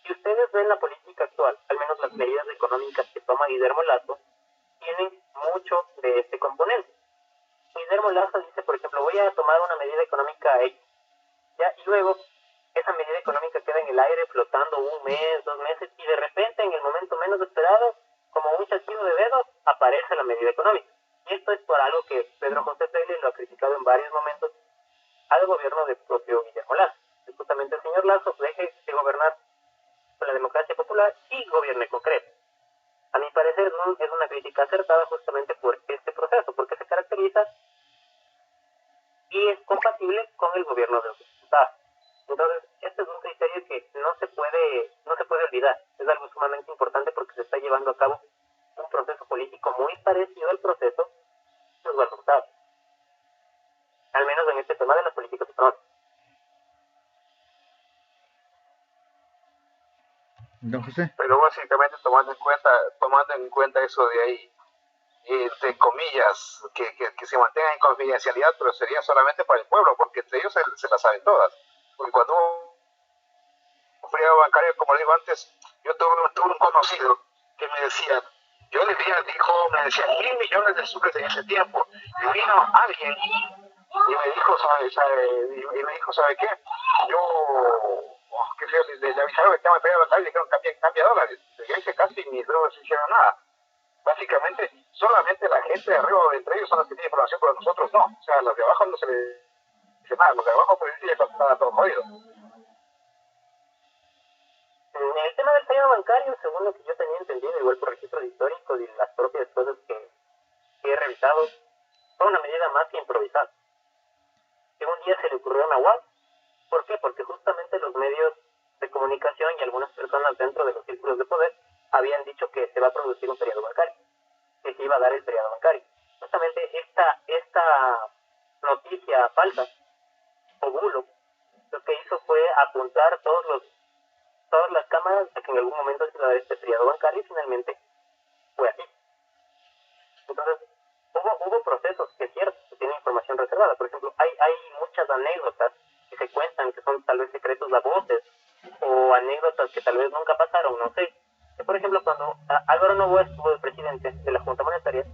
Si ustedes ven la política actual, al menos las medidas económicas que toma Guillermo Lasso, tienen mucho de este componente. Guillermo Lasso dice, por ejemplo, voy a tomar una medida económica X, ¿ya? Y luego esa medida económica queda en el aire flotando un mes, 2 meses, y de repente, en el momento menos esperado, como un chasquido de dedos, aparece la medida económica. Y esto es por algo que Pedro José Freire lo ha criticado en varios momentos al gobierno del propio Guillermo Lasso. Es justamente el señor Lasso deje de gobernar con la democracia popular y gobierne concreto. A mi parecer no es una crítica acertada justamente por este proceso, porque se caracteriza y es compatible con el gobierno de los diputados. Entonces, este es un criterio que no se puede olvidar. Es algo sumamente importante porque se está llevando a cabo un proceso político muy parecido al proceso de los resultados. Al menos en este tema de las políticas económicas. Don José. Pero básicamente tomando en cuenta eso de ahí, entre comillas, que se mantenga en confidencialidad, pero sería solamente para el pueblo, porque entre ellos se las saben todas. Porque cuando un feriado bancario, como digo antes, yo tuve un conocido que me decía, yo me decía 1.000 millones de soles en ese tiempo, y vino alguien y me dijo, ¿sabe qué? Yo, qué feo, le avisaron que estaba en feriado bancario y dijeron, cambia dólares. Y ahí que casi ni luego se hicieron nada. Básicamente, solamente la gente de arriba entre ellos son los que tienen información, pero nosotros no. O sea, los de abajo no se les dice nada. Los de abajo, pues, ya está todo jodido. En el tema del feriado bancario, según lo que yo tenía entendido, igual por registros históricos y las propias cosas que he revisado, fue una medida más que improvisada. Que un día se le ocurrió a Nahuatl. ¿Por qué? Porque justamente los medios de comunicación y algunas personas dentro de los círculos de poder habían dicho que se va a producir un feriado bancario, que se iba a dar el feriado bancario. Justamente esta noticia falsa o bulo lo que hizo fue apuntar todas las cámaras a que en algún momento se iba a dar este feriado bancario y finalmente fue así. Entonces, hubo procesos que es cierto, que tienen información reservada. Por ejemplo, hay muchas anécdotas que se cuentan que son tal vez secretos a voces o anécdotas que tal vez nunca pasaron, no sé. Que, por ejemplo, cuando Álvaro Noboa estuvo de presidente de la Junta Monetaria,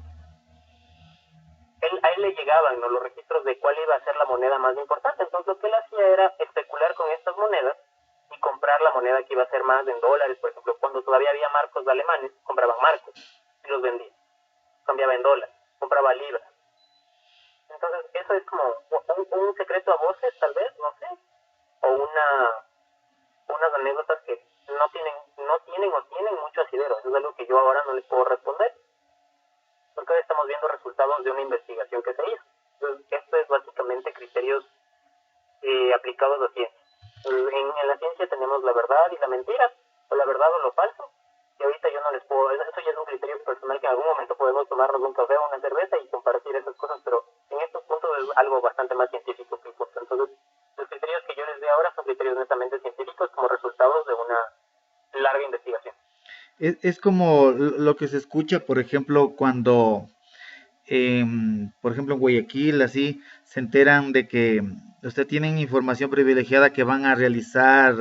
a él le llegaban, ¿no?, los registros de cuál iba a ser la moneda más importante. Entonces lo que él hacía era especular con estas monedas y comprar la moneda que iba a ser más en dólares. Por ejemplo, cuando todavía había marcos alemanes, compraban marcos y los vendían. Cambiaba en dólares, compraba libras. Entonces eso es como un secreto a voces, tal vez, no sé, o unas anécdotas que no tienen o tienen mucho asidero. Eso es algo que yo ahora no les puedo responder, porque hoy estamos viendo resultados de una investigación que se hizo. Entonces, esto es básicamente criterios aplicados a ciencia. En la ciencia tenemos la verdad y la mentira, o la verdad o lo falso, y ahorita yo no les puedo, eso ya es un criterio personal que en algún momento podemos tomarnos un café o una cerveza y compartir esas cosas, pero en estos puntos es algo bastante más científico que importa. Entonces, los criterios que yo les dé ahora son criterios netamente científicos como resultados de una larga investigación. Es como lo que se escucha, por ejemplo, cuando, por ejemplo, en Guayaquil, así, se enteran de que usted tienen información privilegiada que van a realizar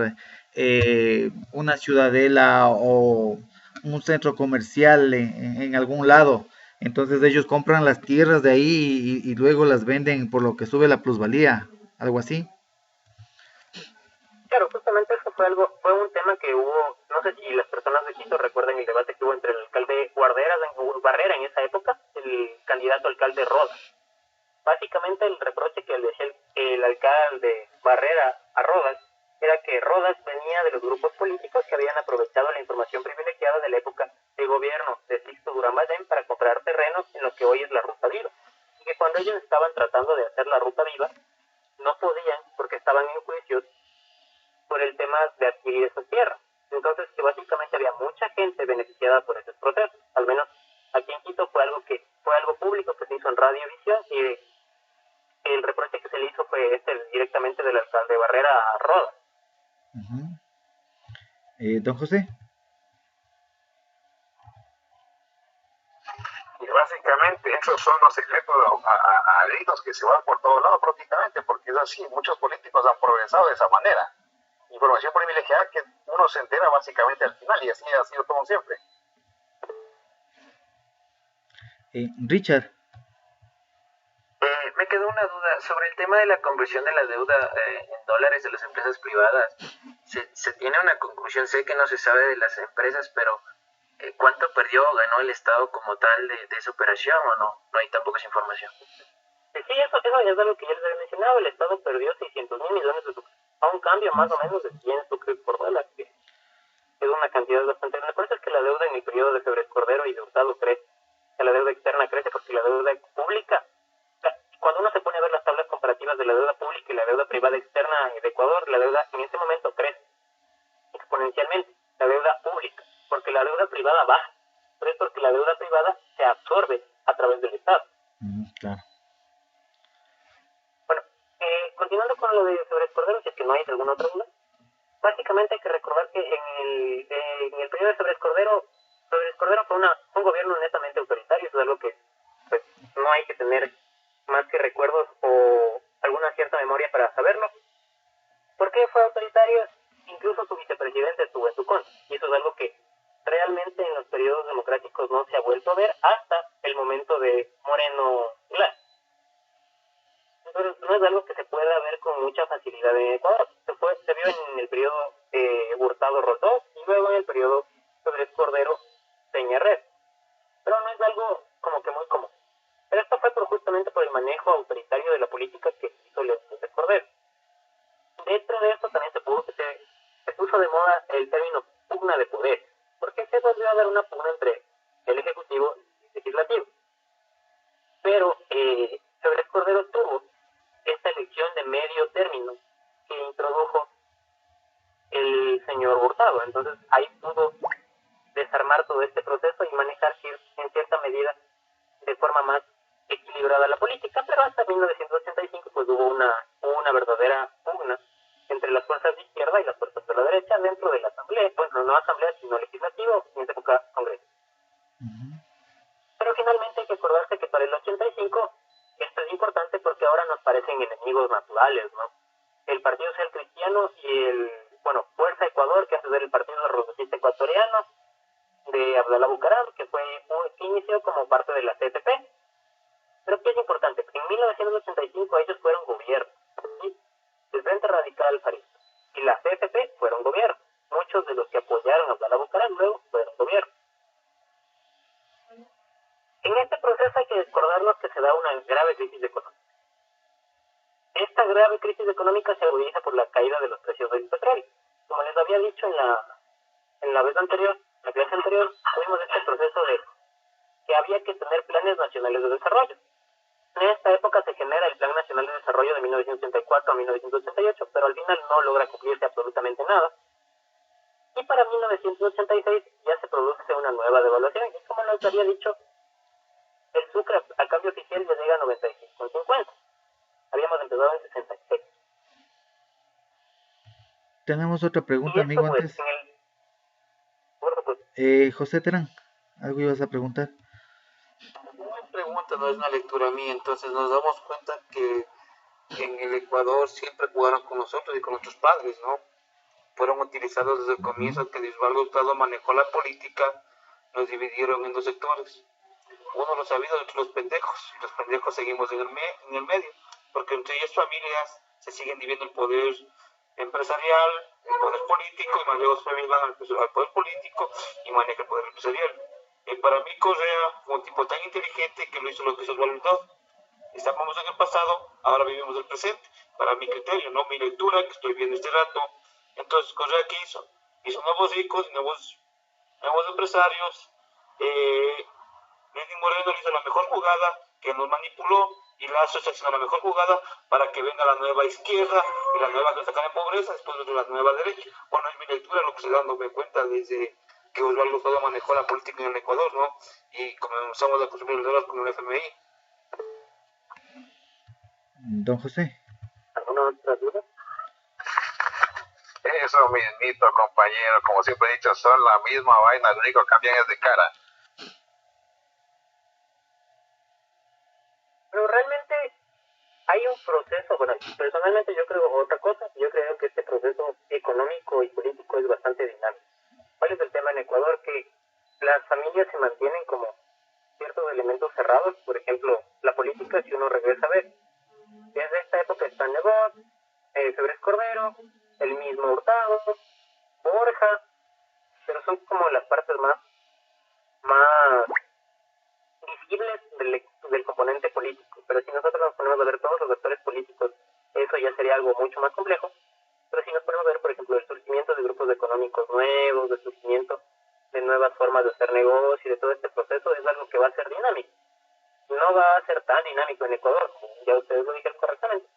una ciudadela o un centro comercial en algún lado. Entonces ellos compran las tierras de ahí y luego las venden por lo que sube la plusvalía, algo así. Claro, justamente eso fue un tema que hubo, no sé si las personas de Quito recuerdan el debate que hubo entre el alcalde Barrera en esa época, el candidato alcalde Rodas. Básicamente el reproche que le decía el alcalde Barrera a Rodas era que Rodas venía de los grupos políticos que habían aprovechado la información privilegiada de la época de gobierno de Sixto Durán Ballén para comprar terrenos en lo que hoy es la Ruta Viva. Y que cuando ellos estaban tratando de hacer la Ruta Viva, no podían porque estaban en juicios por el tema de adquirir esas tierras. Entonces, que básicamente había mucha gente beneficiada por esos procesos. Al menos aquí en Quito fue algo público que se hizo en radiovisión, y el reproche que se le hizo fue directamente del alcalde Barrera a Rodas. Don José. Y básicamente esos son los secretos a gritos que se van por todos lados prácticamente, porque es así, muchos políticos han progresado de esa manera. Información privilegiada que uno se entera básicamente al final, y así ha sido todo siempre. Richard. Me quedó una duda sobre el tema de la conversión de la deuda en dólares de las empresas privadas. Se tiene una conclusión, sé que no se sabe de las empresas, pero ¿cuánto perdió o ganó el Estado como tal de esa operación, o no? No hay tampoco esa información. Sí, eso es algo que ya les había mencionado. El Estado perdió 600.000 millones de sucres, a un cambio más o menos de 100 sucres por dólar, que es una cantidad bastante grande. Por eso es que la deuda en el periodo de Febres Cordero y de Hurtado crece. La deuda externa crece porque la deuda pública, cuando uno se pone a ver las tablas comparativas de la deuda pública y la deuda privada externa de Ecuador, la deuda en este momento crece exponencialmente, la deuda pública, porque la deuda privada baja, pero es porque la deuda privada se absorbe a través del Estado. Claro. Bueno, continuando con lo de Febres Cordero, si es que no hay alguna otra duda. básicamente hay que recordar que en el periodo de Sobres Cordero fue un gobierno netamente autoritario. Eso es algo que pues, no hay que tener más que recuerdos o alguna cierta memoria para saberlo. ¿Por qué fue autoritario? Incluso su vicepresidente estuvo en su contra. Y eso es algo que realmente en los periodos democráticos no se ha vuelto a ver hasta el momento de Moreno Glass. Entonces no es algo que se pueda ver con mucha facilidad en Ecuador. Se vio en el periodo Hurtado Rotó y luego en el periodo Sobres Cordero Peña Red. Pero no es algo como que muy común. Pero esto fue justamente por el manejo autoritario de la política que hizo Leónidas de Cordero. Dentro de esto también se puso de moda el término pugna de poder, porque se volvió a dar una pugna entre el Ejecutivo y el Legislativo. Pero Sobres Cordero tuvo esta elección de medio término que introdujo el señor Hurtado. Entonces ahí pudo desarmar todo este proceso y manejar en cierta medida de forma más equilibrada la política, pero hasta 1985 pues hubo una verdadera pugna entre las fuerzas de izquierda y las fuerzas de la derecha dentro de la asamblea, bueno, no asamblea sino legislativo, en esta época Congreso. Pero finalmente hay que acordarse que para el 85 esto es importante porque ahora nos parecen enemigos naturales, ¿no? El Partido Social Cristiano y Fuerza Ecuador, que antes era el Partido Revolucionista Ecuatoriano de Abdalá Bucaram, que inició como parte de la CTP. Pero ¿qué es importante? En 1985 ellos fueron gobierno, ¿sí? El Frente Radical Farista y la CFP fueron gobierno. Muchos de los que apoyaron a Abdalá Bucaram luego fueron gobierno. En este proceso hay que recordarnos que se da una grave crisis económica. Esta grave crisis económica se agudiza por la caída de los precios del petróleo. Como les había dicho en la vez anterior, la clase anterior, tuvimos este proceso de que había que tener planes nacionales de desarrollo. En esta época se genera el Plan Nacional de Desarrollo de 1984 a 1988, pero al final no logra cumplirse absolutamente nada. Y para 1986 ya se produce una nueva devaluación. Y como les había dicho, el Sucre a cambio oficial ya llega a 96,50. Habíamos empezado en 66. Tenemos otra pregunta, esto, amigo, pues, antes. José Terán, ¿algo ibas a preguntar? Una pregunta, no es una lectura mía, entonces nos damos cuenta que en el Ecuador siempre jugaron con nosotros y con nuestros padres, ¿no? Fueron utilizados desde el comienzo que Luis Hurtado manejó la política, nos dividieron en dos sectores. Uno los sabidos, otros los pendejos. Y los pendejos seguimos en el medio, porque entre ellas familias se siguen dividiendo el poder empresarial, el poder político, y más luego también van al poder político y maneja el poder empresarial. Para mí Correa fue un tipo tan inteligente que lo hizo lo que hizo Osvaldo Hurtado. Estábamos en el pasado, ahora vivimos el presente, para mi criterio, no mi lectura que estoy viendo este rato. Entonces, Correa, ¿qué hizo? Hizo nuevos ricos, nuevos empresarios. Lenín Moreno hizo la mejor jugada, que nos manipuló, y Lazo está haciendo la mejor jugada para que venga la nueva izquierda y la nueva que saca de pobreza, después de la nueva derecha. Bueno, es mi lectura lo que se dándome cuenta desde que Osvaldo Hurtado manejó la política en el Ecuador, ¿no? Y comenzamos a consumir los dólares con el FMI. Don José. ¿Alguna otra duda? Eso mismito, compañero, como siempre he dicho, son la misma vaina, lo único que cambian es de cara. Pero realmente hay un proceso, bueno, personalmente yo creo otra cosa, yo creo que este proceso económico y político es bastante dinámico. ¿Cuál es el tema en Ecuador? Que las familias se mantienen como ciertos elementos cerrados, por ejemplo, la política, si uno regresa a ver, desde esta época está Nebot, Sobres Cordero, el mismo Hurtado, Borja, pero son como las partes más visibles del componente político. Pero si nosotros nos ponemos a ver todos los actores políticos, eso ya sería algo mucho más complejo. Pero si nos ponemos a ver, por ejemplo, el surgimiento de grupos económicos nuevos, el surgimiento de nuevas formas de hacer negocio y de todo este proceso, es algo que va a ser dinámico. No va a ser tan dinámico en Ecuador, ya ustedes lo dijeron correctamente,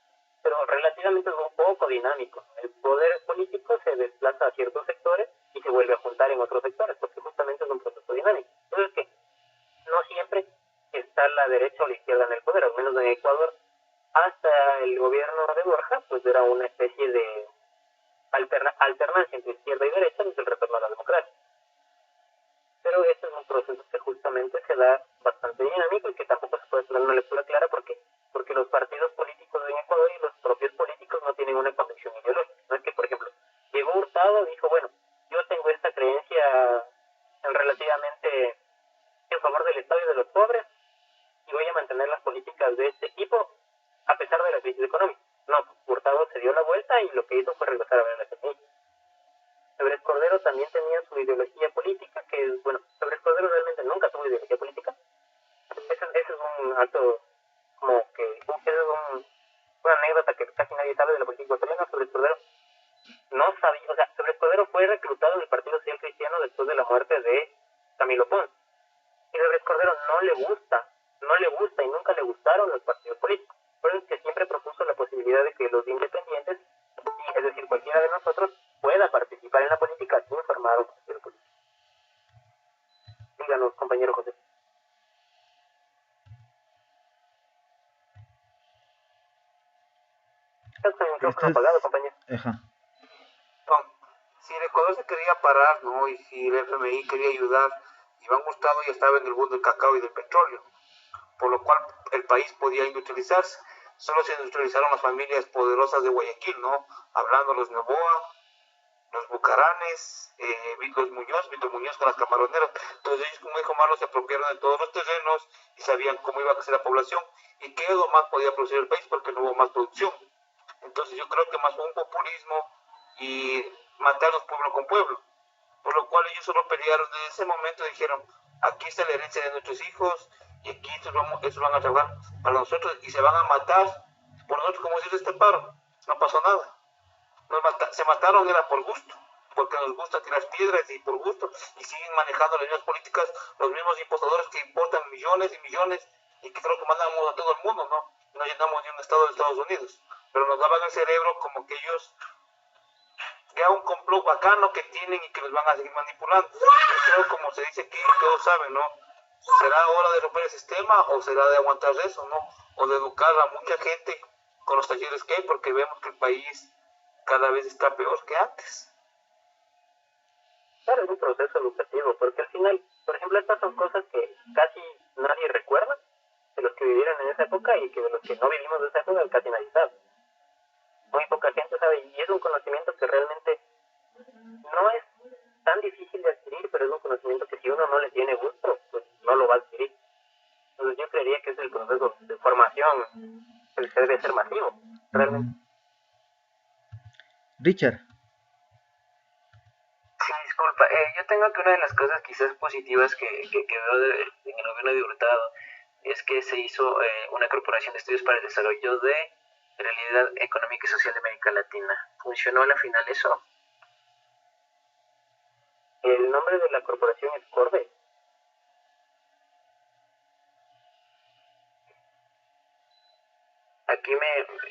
pero relativamente es un poco dinámico. El poder político se desplaza a ciertos sectores y se vuelve a juntar en otros sectores, porque justamente es un proceso dinámico. Entonces, que no siempre está la derecha o la izquierda en el poder, al menos en Ecuador, hasta el gobierno de Borja, pues era una especie de alternancia entre izquierda y derecha desde el retorno a la democracia. Pero este es un proceso que justamente se da bastante dinámico y que tampoco se puede tener una lectura clara porque los partidos políticos en Ecuador y los propios políticos no tienen una convicción ideológica. No es que, por ejemplo, llegó Hurtado y dijo, bueno, yo tengo esta creencia relativamente en favor del Estado y de los pobres y voy a mantener las políticas de este tipo a pesar de la crisis económica. No, Hurtado se dio la vuelta y lo que hizo fue regresar a ver la semilla. Febres Cordero también tenía su ideología política, que es, bueno, Febres Cordero realmente nunca tuvo ideología política. Ese es un acto como que, esa es una anécdota que casi nadie sabe de la política ecuatoriana. Febres Cordero no sabía, o sea, Febres Cordero fue reclutado en el Partido Social Cristiano después de la muerte de Camilo Ponce. Y Febres Cordero no le gusta y nunca le gustaron los partidos políticos. Por eso es que siempre propuso la posibilidad de que los independientes, es decir, cualquiera de nosotros, pueda participar en la política sin formar un partido político. Díganos, compañero José. Estás con el micrófono apagado, compañero. Ajá. Si el Ecuador se quería parar, ¿no? Y si el FMI quería ayudar, Iván Hurtado ya estaba en el boom del cacao y del petróleo, por lo cual el país podía industrializarse. Solo se industrializaron las familias poderosas de Guayaquil, ¿no? Hablando los Novoa, los Bucaranes, Víctor Muñoz con las camaroneras. Entonces ellos, como dijo Marlos, se apropiaron de todos los terrenos y sabían cómo iba a crecer la población y qué más podía producir el país porque no hubo más producción. Entonces yo creo que más fue un populismo y matarnos pueblo con pueblo, por lo cual ellos solo pelearon desde ese momento y dijeron, aquí está la herencia de nuestros hijos y aquí estos van a trabajar para nosotros y se van a matar por nosotros como si este paro, no pasó nada. Se mataron era por gusto, porque nos gusta tirar piedras y por gusto, y siguen manejando las mismas políticas, los mismos impostadores que importan millones y millones y que creo que mandamos a todo el mundo, ¿no? No llenamos ni un estado de Estados Unidos, pero nos daban el cerebro como que ellos ya un complot bacano que tienen y que los van a seguir manipulando. Yo creo, como se dice aquí, todos saben, ¿no? ¿Será hora de romper el sistema o será de aguantar eso, ¿no? O de educar a mucha gente con los talleres que hay, porque vemos que el país cada vez está peor que antes. Claro, es un proceso educativo, porque al final, por ejemplo, estas son cosas que casi nadie recuerda, de los que vivieron en esa época y que de los que no vivimos de esa época casi nadie sabe. Muy poca gente sabe, y es un conocimiento que realmente no es tan difícil de adquirir, pero es un conocimiento que si uno no le tiene gusto, pues no lo va a adquirir. Entonces yo creería que es el proceso de formación el que debe ser masivo, realmente. Richard. Sí, disculpa. Yo tengo que una de las cosas quizás positivas que veo en el gobierno de Hurtado es que se hizo una corporación de estudios para el desarrollo de realidad económica y social de América Latina. ¿Funcionó a la final eso? El nombre de la corporación es Corbe. Aquí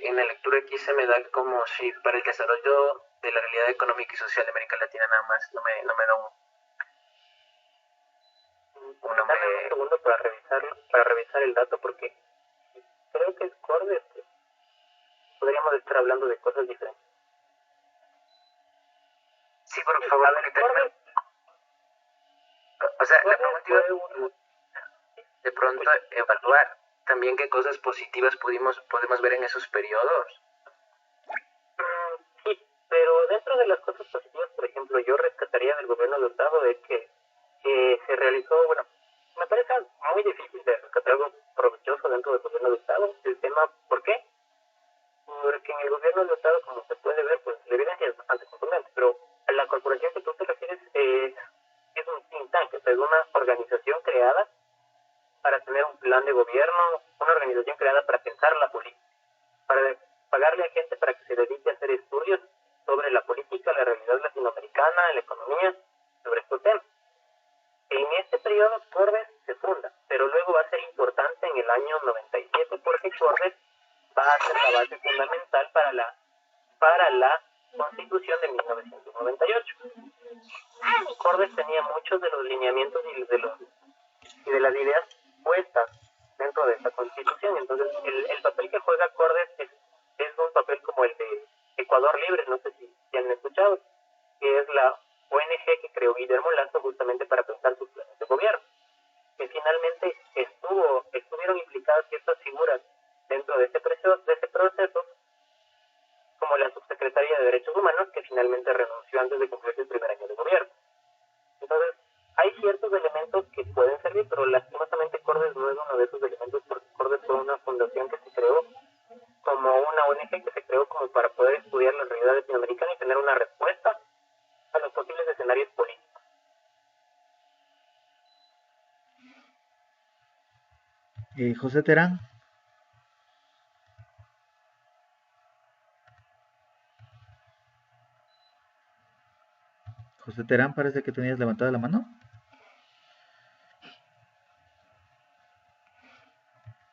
en la lectura aquí se me da como si para el desarrollo de la realidad económica y social de América Latina nada más, no me da un nombre. Dame un segundo para revisar el dato, porque creo que es Corbe. Podríamos estar hablando de cosas diferentes. Sí, por favor, Corbe. O sea, la pregunta iba de pronto evaluar también qué cosas positivas podemos ver en esos periodos. Sí, pero dentro de las cosas positivas, por ejemplo, yo rescataría del gobierno de Hurtado es que se realizó, bueno, me parece muy difícil de rescatar algo provechoso dentro del gobierno de Hurtado. El tema, ¿por qué? Porque en el gobierno de Hurtado, como se puede ver, pues la evidencia es bastante contundente, pero la corporación que tú te refieres es un think tank, es una organización creada para tener un plan de gobierno, una organización creada para pensar la política, para pagarle a gente para que se dedique a hacer estudios sobre la política, la realidad latinoamericana, la economía, sobre estos temas. En este periodo Corbes se funda, pero luego va a ser importante en el año 97 porque Corbes va a ser la base fundamental para la Constitución de 1998. Corbes tenía muchos de los lineamientos y de las ideas puestas dentro de esta Constitución. Entonces el papel que juega Corbes es un papel como el de Ecuador Libre, no sé si han escuchado. que es la ONG que creó Guillermo Lazo justamente para pensar sus planes de gobierno, que finalmente estuvieron implicadas ciertas figuras dentro de ese proceso, como la subsecretaria de Derechos Humanos, que finalmente renunció antes de cumplir el primer año de gobierno. Entonces, hay ciertos elementos que pueden servir, pero lastimosamente Cordes no es uno de esos elementos, porque Cordes fue una fundación que se creó como una ONG que se creó como para poder estudiar la realidad latinoamericana y tener una respuesta a los posibles escenarios políticos. José Terán. José Terán, parece que tenías levantada la mano.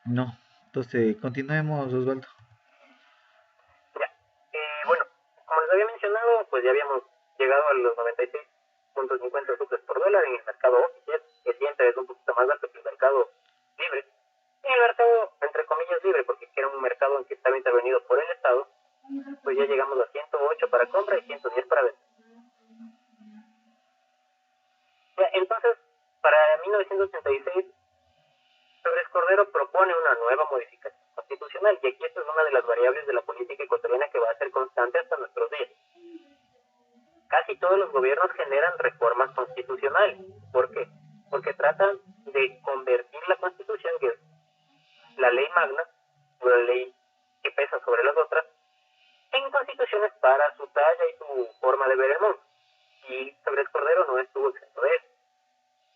No. Entonces, continuemos, Osvaldo. Ya. Bueno, como les había mencionado, pues ya habíamos llegado a los 96.50 sucres por dólar en el mercado oficial, que siempre es un poquito más alto que el mercado libre. Y el mercado, entre comillas, libre, porque era un mercado en que estaba intervenido por el Estado, pues ya llegamos a 108 para compra y 110 para venta. Ya, entonces, para 1986, Febres Cordero propone una nueva modificación constitucional, y aquí esta es una de las variables de la política ecuatoriana que va a ser constante hasta nuestros días. Casi todos los gobiernos generan reformas constitucionales. ¿Por qué? Porque tratan de convertir la Constitución, que es la ley magna, la ley que pesa sobre las otras, en constituciones para su talla y su forma de ver el mundo. Y Febres Cordero no estuvo exento de eso.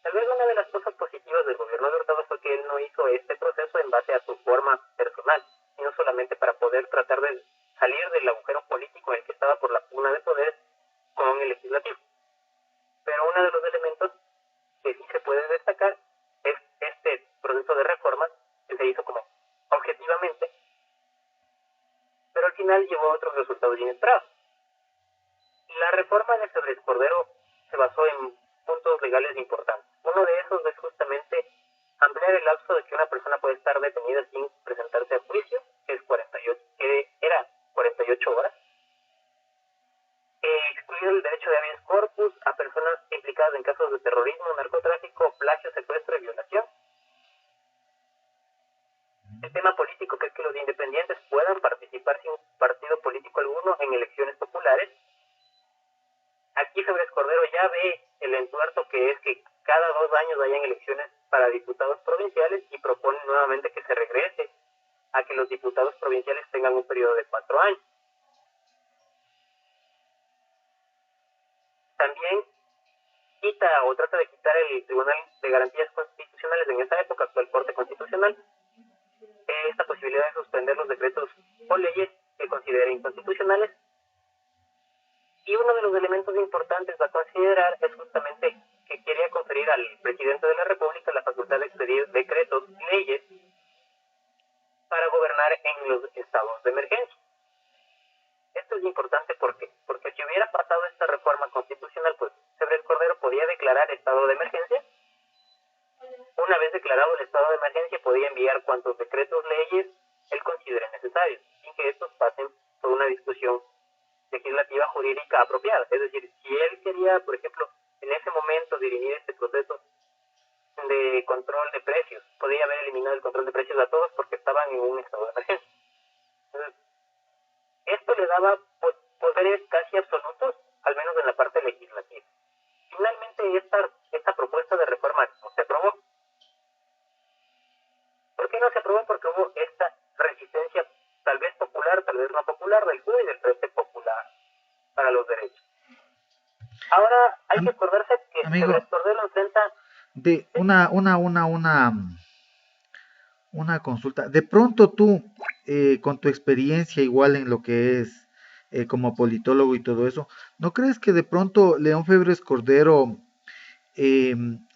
Tal vez una de las cosas positivas del gobierno de Hurtado fue que él no hizo este proceso en base a su forma personal, sino solamente para poder tratar de salir del agujero político en el que estaba por la pugna de poder con el legislativo. Pero uno de los elementos que sí se puede destacar es este proceso de reformas que se hizo como objetivamente, pero al final llevó a otros resultados inesperados. La reforma de Febres Cordero se basó en puntos legales importantes. Uno de esos es justamente ampliar el lapso de que una persona puede estar detenida sin presentarse a juicio, que era 48 horas. Excluir el derecho de habeas corpus a personas implicadas en casos de terrorismo, narcotráfico, plagio, secuestro y violación. El tema político, que es que los independientes puedan participar sin partido político alguno en elecciones populares. Aquí Febres Cordero ya ve el entuerto que es que cada 2 años hayan elecciones para diputados provinciales y propone nuevamente que se regrese a que los diputados provinciales tengan un periodo de 4 años. También quita o trata de quitar el Tribunal de Garantías Constitucionales, en esa época actual Corte Constitucional, esta posibilidad de suspender los decretos o leyes que considere inconstitucionales. Y uno de los elementos importantes a considerar es justamente que quería conferir al presidente de la República la facultad de expedir decretos y leyes para gobernar en los estados de emergencia. Esto es importante porque si hubiera pasado esta reforma constitucional, pues Febres Cordero podía declarar estado de emergencia. Una vez declarado el estado de emergencia, podía enviar cuantos decretos, leyes él considere necesarios, sin que estos pasen por una discusión legislativa jurídica apropiada. Es decir, si él quería, por ejemplo, en ese momento dirimir este proceso de control de precios, podía haber eliminado el control de precios a todos porque estaban en un estado de emergencia. Entonces, esto le daba poderes casi absolutos, al menos en la parte legislativa. Finalmente, esta propuesta de reforma no se aprobó. ¿Por qué no se aprobó? Porque hubo esta resistencia, tal vez popular, tal vez no popular, del PUD y del Frente Popular para los derechos. Ahora hay que acordarse que Febres Cordero enfrenta de una consulta. De pronto tú, con tu experiencia igual en lo que es como politólogo y todo eso, ¿no crees que de pronto León Febres Cordero,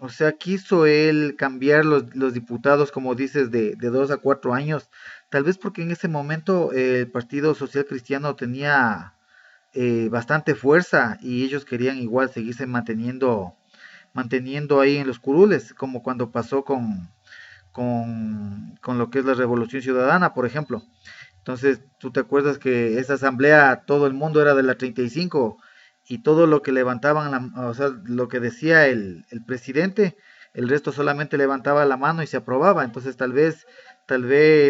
o sea, quiso él cambiar los diputados, como dices, de 2 a 4 años? Tal vez porque en ese momento el Partido Social Cristiano tenía bastante fuerza y ellos querían igual seguirse manteniendo ahí en los curules, como cuando pasó con lo que es la Revolución Ciudadana, por ejemplo. Entonces, tú te acuerdas que esa asamblea, todo el mundo era de la 35 y todo lo que levantaban, o sea, lo que decía el presidente, el resto solamente levantaba la mano y se aprobaba. Entonces tal vez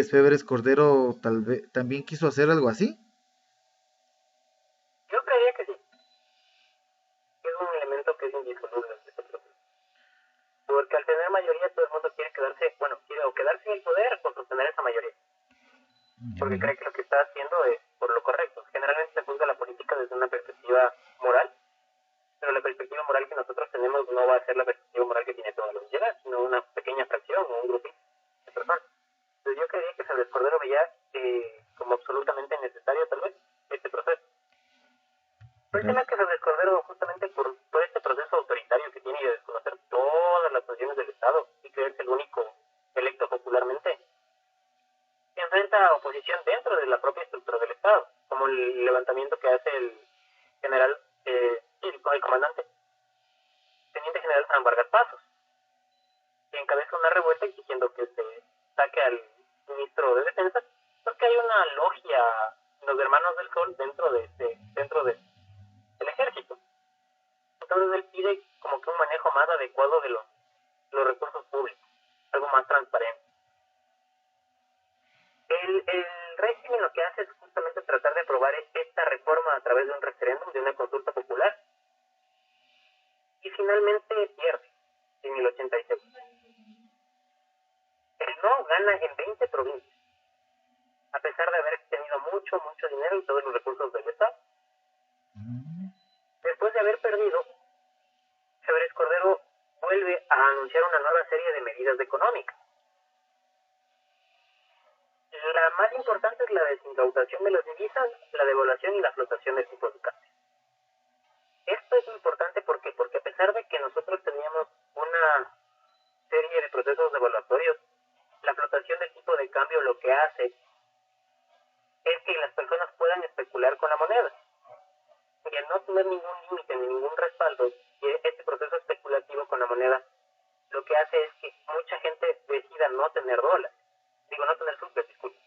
Febres Cordero tal vez también quiso hacer algo así. Yo creería que sí. Es un elemento que es indisoluble de este proceso. Porque al tener mayoría todo el mundo quiere quedarse, bueno, quiere o quedarse en el poder o sostener esa mayoría. Porque cree que lo que está haciendo es por lo correcto. Generalmente se juzga la política desde una perspectiva moral, pero la perspectiva moral que nosotros tenemos no va a ser la perspectiva moral que tiene toda la sociedad, sino una pequeña fracción o un grupito de personas. Entonces yo creería que Febres Cordero veía como absolutamente necesario tal vez este proceso. El tema es que Febres Cordero, justamente por todo este proceso autoritario que tiene y de desconocer todas las funciones del Estado y creerse el único electo popularmente, se enfrenta a oposición dentro de la propia estructura del Estado, como el levantamiento que hace el general, el comandante, teniente general Fran Vargas Pasos, que encabeza una revuelta exigiendo que se saque al ministro de Defensa, porque hay una logia, los hermanos del Sol, dentro del ejército. Entonces él pide como que un manejo más adecuado de los recursos públicos, algo más transparente. El régimen lo que hace es justamente tratar de aprobar esta reforma a través de un referéndum, de una consulta popular, y finalmente pierde en el 86. El no gana en 20 provincias, a pesar de haber tenido mucho dinero y todos los recursos del Estado. Después de haber perdido, Febres Cordero vuelve a anunciar una nueva serie de medidas económicas. La más importante es la desincautación de las divisas, la devaluación y la flotación del tipo de cambio. Esto es importante porque a pesar de que nosotros teníamos una serie de procesos devaluatorios, la flotación del tipo de cambio lo que hace es que las personas puedan especular con la moneda. Y al no tener ningún límite ni ningún respaldo, este proceso especulativo con la moneda lo que hace es que mucha gente decida no tener dólares. Digo, no tener sucres, disculpe.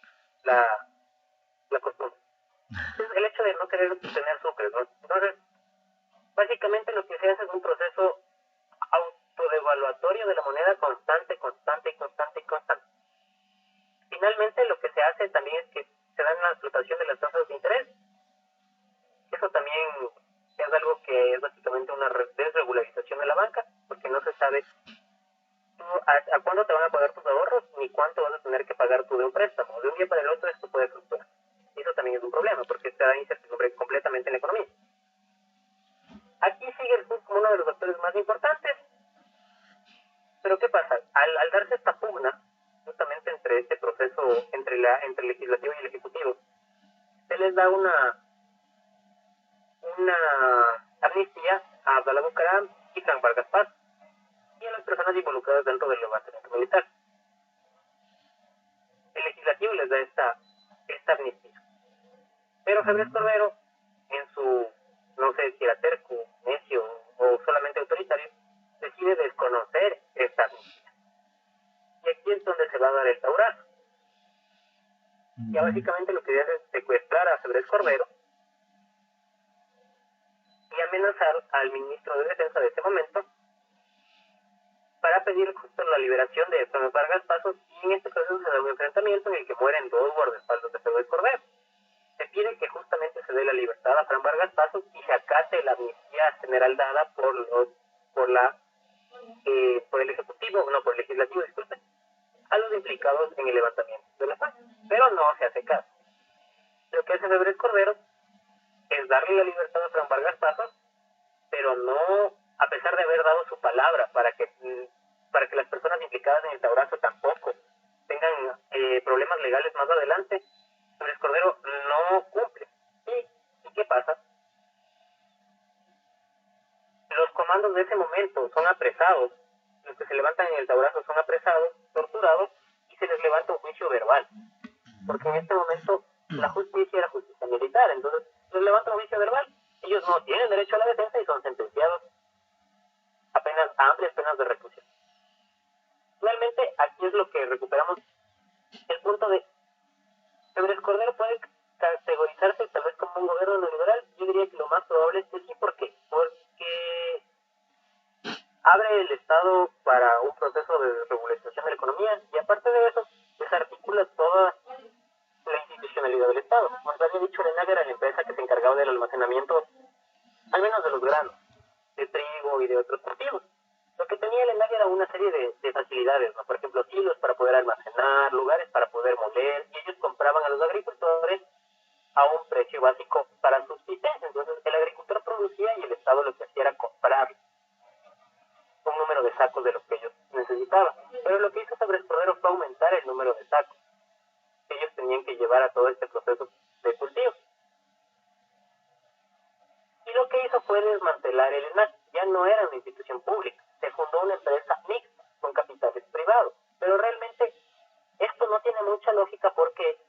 La costumbre. Entonces, el hecho de no querer tener sucres, ¿no? Entonces, básicamente lo que se hace es un proceso autodevaluatorio de la moneda constante. Finalmente, lo que se hace también es que se da una explotación de las tasas de interés. Eso también es algo que es básicamente una desregularización de la banca, porque no se sabe a cuándo te van a pagar tus ahorros ni cuánto vas a tener que pagar tú de un préstamo. De un día para el otro esto puede fluctuar. Y eso también es un problema, porque te da incertidumbre completamente en la economía. Aquí sigue el PUC como uno de los factores más importantes. Pero ¿qué pasa? Al darse esta pugna, justamente entre este proceso, entre el legislativo y el ejecutivo, se les da una amnistía a Abdalá Bucaram y Fran Vargas Paz y a las personas involucradas dentro del levantamiento militar. El legislativo les da esta amnistía. Pero Febres Cordero, en su, no sé si era terco, necio o solamente autoritario, decide desconocer esta amnistía. Y aquí es donde se va a dar el taurazo. Ya básicamente lo que hace es secuestrar a Febres Cordero y amenazar al ministro de Defensa de ese momento para pedir justo la liberación de Fran Vargas Pasos, y en este proceso se da un enfrentamiento en el que mueren dos guardaespaldas de Febres Cordero. Se pide que justamente se dé la libertad a Fran Vargas Pasos y se acate la amnistía general dada por el Ejecutivo, no, por el Legislativo, disculpen, a los implicados en el levantamiento de la paz. Pero no se hace caso. Lo que hace Febres Cordero es darle la libertad a Fran Vargas Pasos, pero no, a pesar de haber dado su palabra para que las personas implicadas en el taurazo tampoco tengan problemas legales más adelante, Febres Cordero no cumple. ¿Y qué pasa? Los comandos de ese momento son apresados, los que se levantan en el taurazo son apresados, torturados, y se les levanta un juicio verbal. Porque en este momento la justicia era justicia militar, entonces les levanta un juicio verbal. Ellos no tienen derecho a la defensa y son sentenciados a amplias penas de reclusión. Realmente aquí es lo que recuperamos el punto de Febres Cordero puede categorizarse tal vez como un gobierno neoliberal. Yo yo diría que lo más probable es que sí. ¿Por qué? Porque abre el Estado para un proceso de regularización de la economía y aparte de eso desarticula toda la institucionalidad del Estado. Como les había dicho, el ENAC era la empresa que se encargaba del almacenamiento, al menos de los granos, de trigo y de otros cultivos. Lo que tenía el ENAC era una serie de facilidades, ¿no? Por ejemplo, silos para poder almacenar, lugares para poder moler, y ellos compraban a los agricultores a un precio básico para subsistencia. Entonces, el agricultor producía y el Estado lo que hacía era comprar un número de sacos de los que ellos necesitaban. Pero lo que hizo Sabres Cordero fue aumentar el número de sacos que ellos tenían que llevar a todo este proceso de cultivo. Y lo que hizo fue desmantelar el ENAC. Ya no era una institución pública. Se fundó una empresa mixta con capitales privados. Pero realmente esto no tiene mucha lógica porque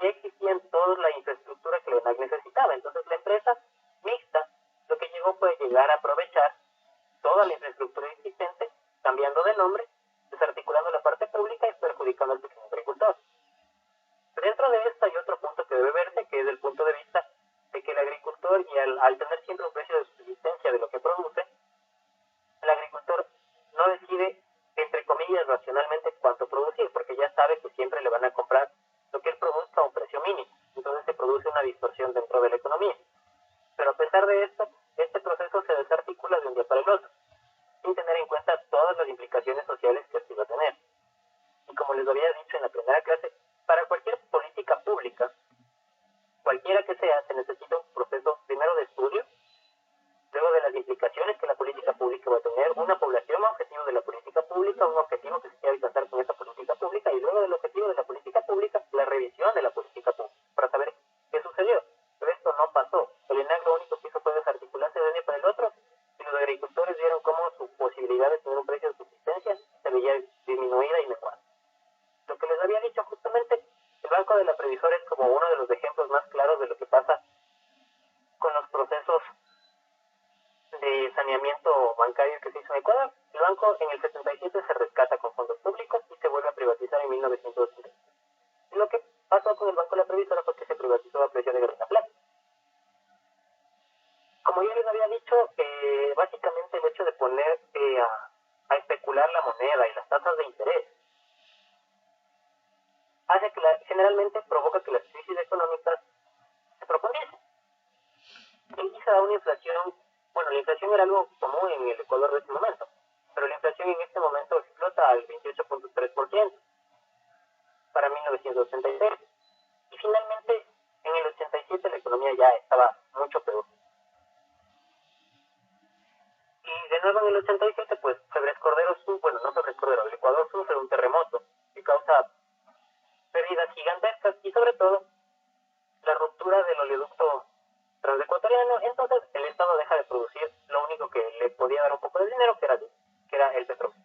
ya existía toda la infraestructura que el ENAC necesitaba. Entonces la empresa mixta lo que llegó fue llegar a aprovechar toda la infraestructura existente, cambiando de nombre, desarticulando la parte pública y perjudicando al pequeño agricultor. Dentro de esto hay otro punto que debe verse, que es el punto de vista de que el agricultor, y al tener siempre un precio de subsistencia de lo que produce, el agricultor no decide, entre comillas, racionalmente cuánto producir, porque ya sabe que siempre le van a comprar lo que él produzca a un precio mínimo. Entonces se produce una distorsión dentro de la economía. Pero a pesar de esto, este proceso se desarticula de un día para el otro, sin tener en cuenta todas las implicaciones sociales que esto iba a tener. Y como les había dicho en la primera clase, para cualquier política pública, cualquiera que sea, se necesita un proceso primero de estudio, luego de las implicaciones que la política pública va a tener, una población objetivo de la política pública, un objetivo que se quiere alcanzar con esta política pública, y luego del objetivo de la política pública, la revisión de la política pública, para saber qué sucedió. Pero esto no pasó. El ENAC lo único que hizo fue desarticularse de un día para el otro, y los agricultores vieron cómo su posibilidad de tener un precio de subsistencia se veía disminuida y menguada. Lo que les había dicho justamente, el Banco de la Previsora es como uno de los ejemplos más claros de lo que pasa con los procesos de saneamiento bancario que se hizo en Ecuador. El banco en el 77 se rescata con fondos públicos y se vuelve a privatizar en 1980. Y lo que pasó con el Banco de la Previsora fue que se privatizó a precio de grana plata. Como ya les había dicho, básicamente el hecho de poner a especular la moneda y las tasas de interés hace que generalmente provoca que las crisis económicas se profundicen. Y se da una inflación. Bueno, la inflación era algo común en el Ecuador de este momento, pero la inflación en este momento explota al 28.3% para 1986. Y finalmente, en el 87 la economía ya estaba mucho peor. Y de nuevo en el 87, pues Febres Cordero, no Febres Cordero, el Ecuador sufre un terremoto que causa pérdidas gigantescas y sobre todo la ruptura del oleoducto transecuatoriano. Entonces el Estado deja de producir lo único que le podía dar un poco de dinero, que era el petróleo.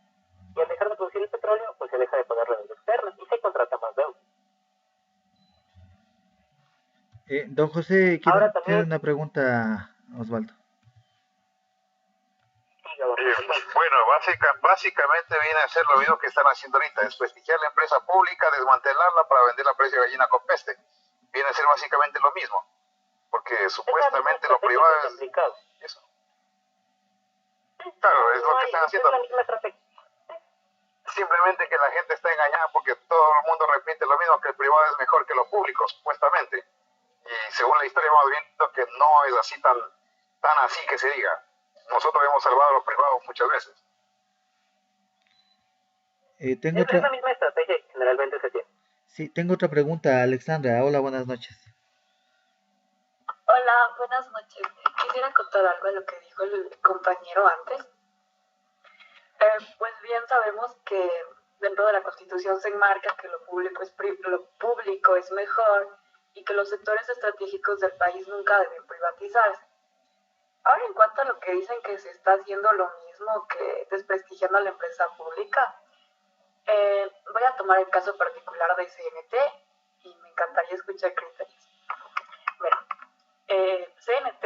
Y al dejar de producir el petróleo, pues se deja de pagar la deuda externa y se contrata más deuda. Don José, Ahora tiene también, una pregunta, Osvaldo. Bueno, básicamente viene a ser lo mismo que están haciendo ahorita, desprestigiar la empresa pública, desmantelarla para venderla a precio de gallina con peste. Viene a ser básicamente lo mismo, porque supuestamente lo privado es eso. Claro, es lo que están haciendo. Es la misma estrategia. Simplemente que la gente está engañada porque todo el mundo repite lo mismo, que el privado es mejor que lo público, supuestamente. Y según la historia vamos viendo que no es así tan así que se diga. Nosotros hemos salvado a los privados muchas veces. Tengo Es la misma estrategia que generalmente se tiene. Sí, tengo otra pregunta, Alexandra. Hola, buenas noches. Hola, buenas noches. Quisiera contar algo de lo que dijo el compañero antes. Pues bien sabemos que dentro de la Constitución se enmarca que lo público es mejor y que los sectores estratégicos del país nunca deben privatizarse. Ahora, en cuanto a lo que dicen que se está haciendo lo mismo que desprestigiando a la empresa pública, voy a tomar el caso particular de CNT y me encantaría escuchar criterios. Bueno, CNT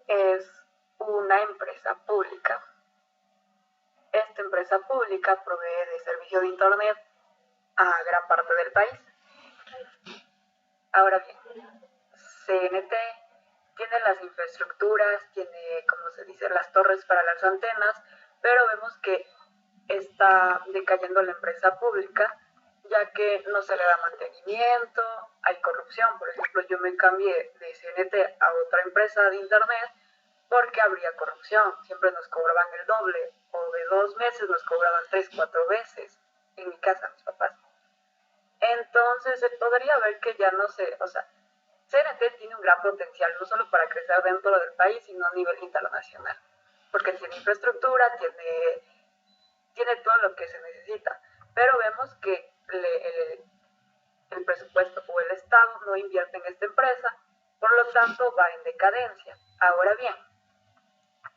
es una empresa pública. Esta empresa pública provee de servicio de internet a gran parte del país. Ahora bien, CNT tiene las infraestructuras, tiene, como se dice, las torres para las antenas, pero vemos que está decayendo la empresa pública, ya que no se le da mantenimiento, hay corrupción. Por ejemplo, yo me cambié de CNT a otra empresa de internet porque habría corrupción, siempre nos cobraban el doble, o de 2 meses nos cobraban 3, 4 veces, en mi casa, mis papás. Entonces se podría ver que ya no sé, o sea, CNT tiene un gran potencial, no solo para crecer dentro del país, sino a nivel internacional, porque tiene infraestructura, tiene todo lo que se necesita, pero vemos que el presupuesto o el Estado no invierte en esta empresa, por lo tanto va en decadencia. Ahora bien,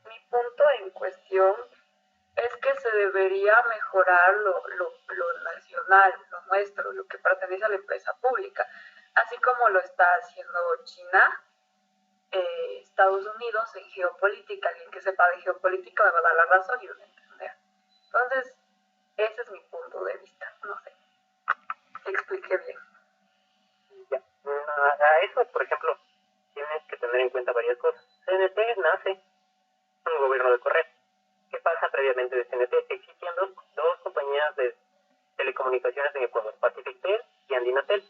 mi punto en cuestión es que se debería mejorar lo nacional, lo nuestro, lo que pertenece a la empresa pública, así como lo está haciendo China, Estados Unidos en geopolítica. Alguien que sepa de geopolítica me va a dar la razón y lo va a entender. Entonces, ese es mi punto de vista. No sé, te expliqué bien. Ya. A eso, por ejemplo, tienes que tener en cuenta varias cosas. CNT nace un gobierno de Correa. ¿Qué pasa previamente de CNT? Existían dos compañías de telecomunicaciones en Ecuador, Pacifictel y Andinatel.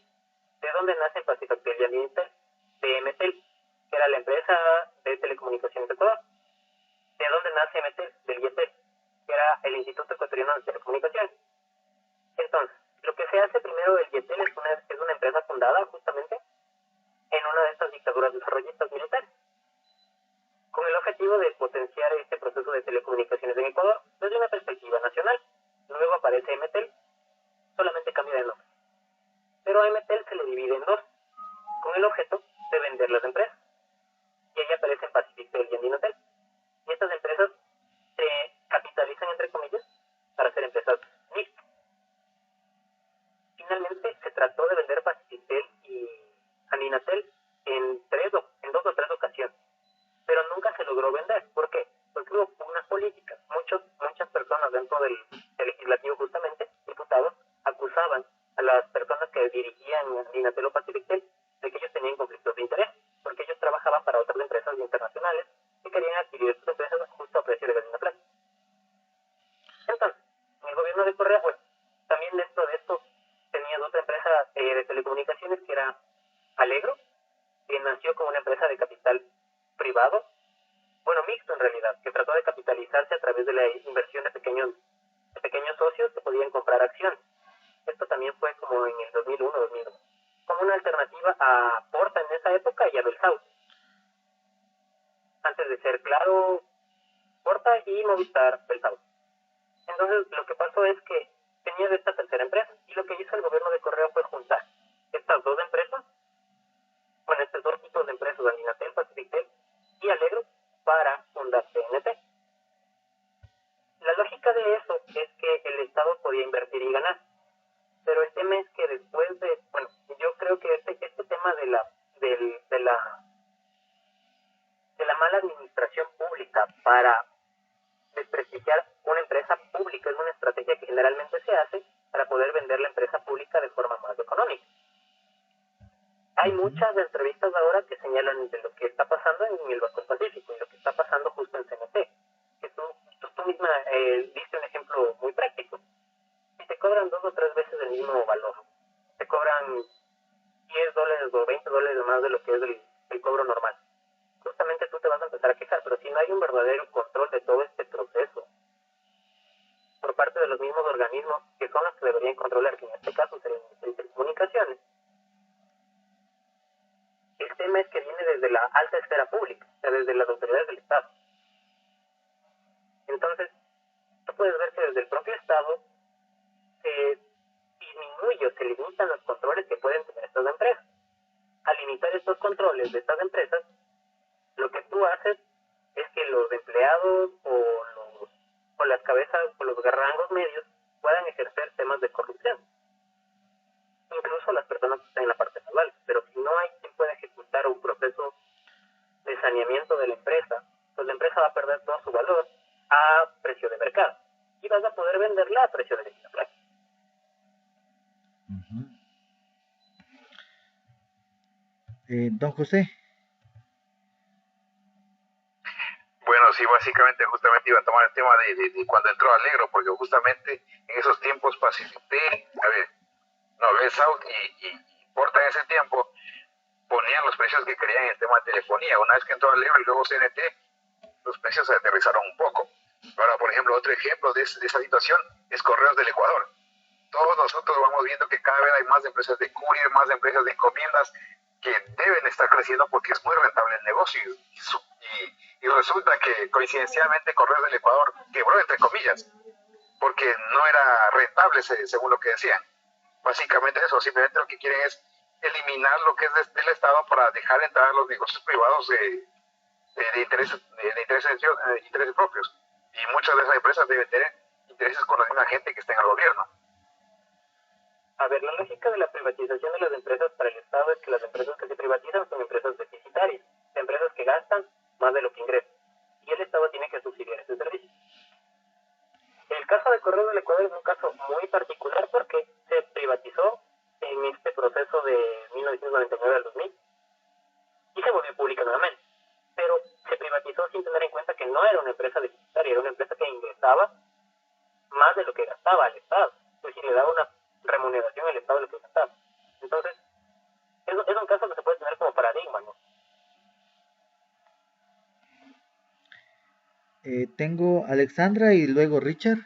¿De dónde nacen Pacifictel y Andinatel? De MTEL, que era la empresa de telecomunicaciones de Ecuador. ¿De dónde nace MTEL? Del IETEL, que era el Instituto Ecuatoriano de Telecomunicaciones. Entonces, lo que se hace primero del IETEL es una empresa fundada justamente en una de estas dictaduras desarrollistas militares, con el objetivo de potenciar este proceso de telecomunicaciones en Ecuador desde una perspectiva nacional. Luego aparece MTEL, solamente cambia de nombre. Pero a MTEL se le divide en dos, con el objeto de vender las empresas. Y ahí aparecen Pacifictel y Andinatel. Y estas empresas se capitalizan, entre comillas, para ser empresas mixtas. Finalmente se trató de vender Pacifictel y Andinatel en 2 o 3 ocasiones, pero nunca se logró vender. ¿Por qué? Porque hubo unas políticas. Muchas personas dentro del legislativo, justamente, diputados, acusaban a las personas que dirigían Andinatel o Pacifictel de que ellos tenían conflictos de interés, porque ellos trabajaban para otras empresas internacionales que querían adquirir estas empresas justo a precio de gallina plata. Entonces, en el gobierno de Correa, bueno, también dentro de esto tenían otra empresa de telecomunicaciones que era Alegro, que nació como una empresa de capital privado, bueno, mixto en realidad, que trató de capitalizarse a través de la inversión de pequeños socios que podían comprar acciones. Esto también fue como en el 2001-2002, como una alternativa a Porta en esa época y a Belsau. Antes de ser Claro, Porta y Movistar, Belsau. Entonces, lo que pasó es que tenía esta tercera empresa, y lo que hizo el gobierno de Correa fue juntar estas dos empresas, bueno, estos dos tipos de empresas, Andinatel, Pacifictel y Alegro, para fundar CNT. La lógica de eso es que el Estado podía invertir y ganar, pero el tema es que después de, bueno, yo creo que este tema de la mala administración pública para desprestigiar una empresa pública es una estrategia que generalmente se hace para poder vender la empresa pública de forma más económica. Hay muchas entrevistas ahora que señalan de lo que está pasando en el Banco Pacífico y lo que está pasando justo en CNT, que tú misma diste un ejemplo muy práctico. Si te cobran 2 o 3 veces el mismo valor, te cobran $10 o $20 más de lo que es el cobro normal, justamente tú te vas a empezar a quejar. Pero si no hay un verdadero control de todo este proceso por parte de los mismos organismos que son los que deberían controlar, que en este caso serían las telecomunicaciones, el tema es que viene desde la alta esfera pública, o sea, desde las autoridades del Estado. Entonces, tú puedes ver que desde el propio Estado se disminuye o se limitan los controles que pueden tener estas empresas. Al limitar estos controles de estas empresas, lo que tú haces es que los empleados o las cabezas o los rangos medios puedan ejercer temas de corrupción. Incluso las personas que están en la parte naval. Pero si no hay quien pueda ejecutar un proceso de saneamiento de la empresa, pues la empresa va a perder todo su valor a precio de mercado y vas a poder venderla a precio de gallina plata. Don José. Bueno, sí, básicamente justamente iba a tomar el tema de cuando entró Alegro, porque justamente en esos tiempos participé, a ver, no, South y Porta en ese tiempo ponían los precios que querían en el tema de telefonía. Una vez que entró Alegro y luego CNT, los precios se aterrizaron un poco. Ahora, por ejemplo, otro ejemplo de esa situación es Correos del Ecuador. Todos nosotros vamos viendo que cada vez hay más empresas de courier, más empresas de encomiendas que deben estar creciendo porque es muy rentable el negocio. Y resulta que coincidencialmente Correos del Ecuador quebró, entre comillas, porque no era rentable según lo que decían. Básicamente eso, simplemente lo que quieren es eliminar lo que es del Estado para dejar entrar a los negocios privados de intereses propios. Y muchas de esas empresas deben tener intereses con la misma gente que está en el gobierno. A ver, la lógica de la privatización de las empresas para el Estado es que las empresas que se privatizan son empresas deficitarias, empresas que gastan más de lo que ingresan, y el Estado tiene que subsidiar ese servicio. El caso de Correos del Ecuador es un caso muy particular porque se privatizó en este proceso de 1999 al 2000 y se volvió pública nuevamente, pero se privatizó sin tener en cuenta que no era una empresa deficitaria, era una empresa que ingresaba más de lo que gastaba al Estado, es decir, le daba una remuneración al Estado de lo que gastaba. Entonces, es un caso que se puede tener como paradigma, ¿no? Tengo Alexandra y luego Richard.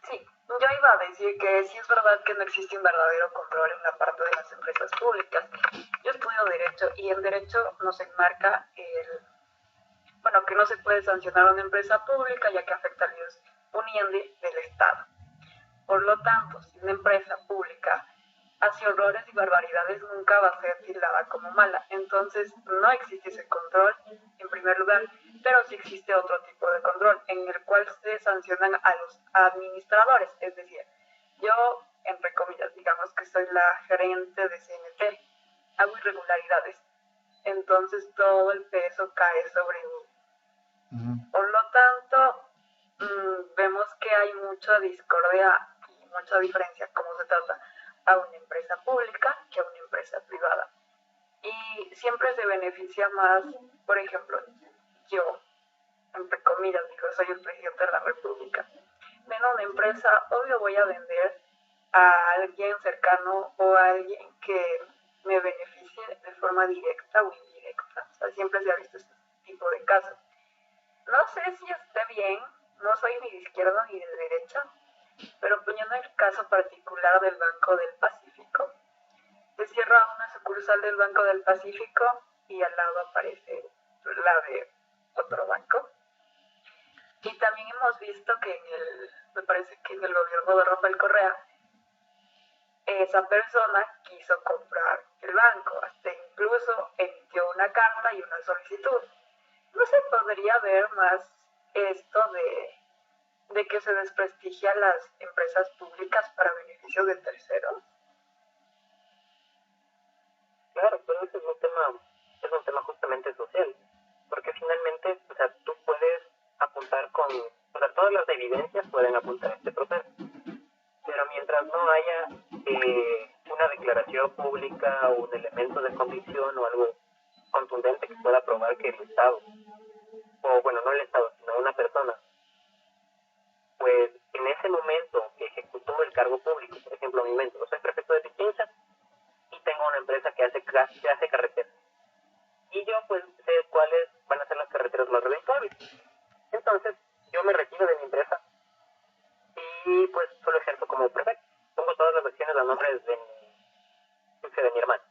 Sí, yo iba a decir que sí es verdad que no existe un verdadero control en la parte de las empresas públicas. Yo estudio Derecho y en Derecho nos enmarca que no se puede sancionar a una empresa pública ya que afecta al ius puniendi del Estado. Por lo tanto, si una empresa pública hace horrores y barbaridades, nunca va a ser tildada como mala. Entonces, no existe ese control, en primer lugar, pero sí existe otro tipo de control, en el cual se sancionan a los administradores. Es decir, yo, entre comillas, digamos que soy la gerente de CNT, hago irregularidades. Entonces, todo el peso cae sobre mí. Por lo tanto, vemos que hay mucha discordia y mucha diferencia cómo se trata a una empresa pública que a una empresa privada. Y siempre se beneficia más, por ejemplo, yo, entre comillas, digo, soy el presidente de la República. Vendo una empresa, obvio voy a vender a alguien cercano o a alguien que me beneficie de forma directa o indirecta. O sea, siempre se ha visto este tipo de casos. No sé si esté bien, no soy ni de izquierda ni de derecha, pero poniendo el caso particular del Banco del Pacífico, se cierra una sucursal del Banco del Pacífico y al lado aparece la de otro banco. Y también hemos visto que me parece que en el gobierno de Rafael Correa, esa persona quiso comprar el banco, hasta incluso emitió una carta y una solicitud. ¿No se podría ver más esto de que se desprestigia las empresas públicas para beneficio de terceros? Claro, pero ese es un tema justamente social, porque finalmente, o sea, tú puedes apuntar todas las evidencias pueden apuntar a este proceso, pero mientras no haya una declaración pública o un elemento de convicción o algo contundente que pueda probar que el Estado, o bueno, no el Estado, sino una persona, pues en ese momento que ejecutó el cargo público, por ejemplo, mi momento, yo soy prefecto de Pichincha y tengo una empresa que hace carreteras. Y yo pues sé cuáles van a ser las carreteras más redituables. Entonces, yo me retiro de mi empresa y pues solo ejerzo como prefecto. Pongo todas las acciones a nombre de mi hermano.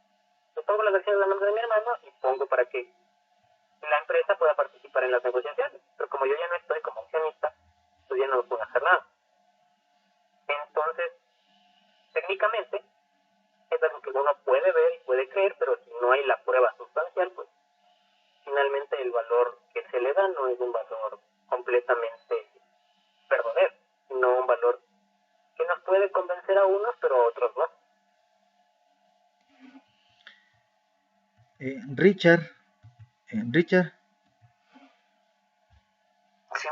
Yo pongo las acciones a nombre de mi hermano y pongo para que la empresa pueda participar en las negociaciones. Pero como yo ya no estoy como accionista, pues ya no puedo hacer nada. Entonces, técnicamente, es algo que uno puede ver y puede creer, pero si no hay la prueba sustancial, pues finalmente el valor que se le da no es un valor completamente verdadero, sino un valor que nos puede convencer a unos, pero a otros no. Richard. Sí,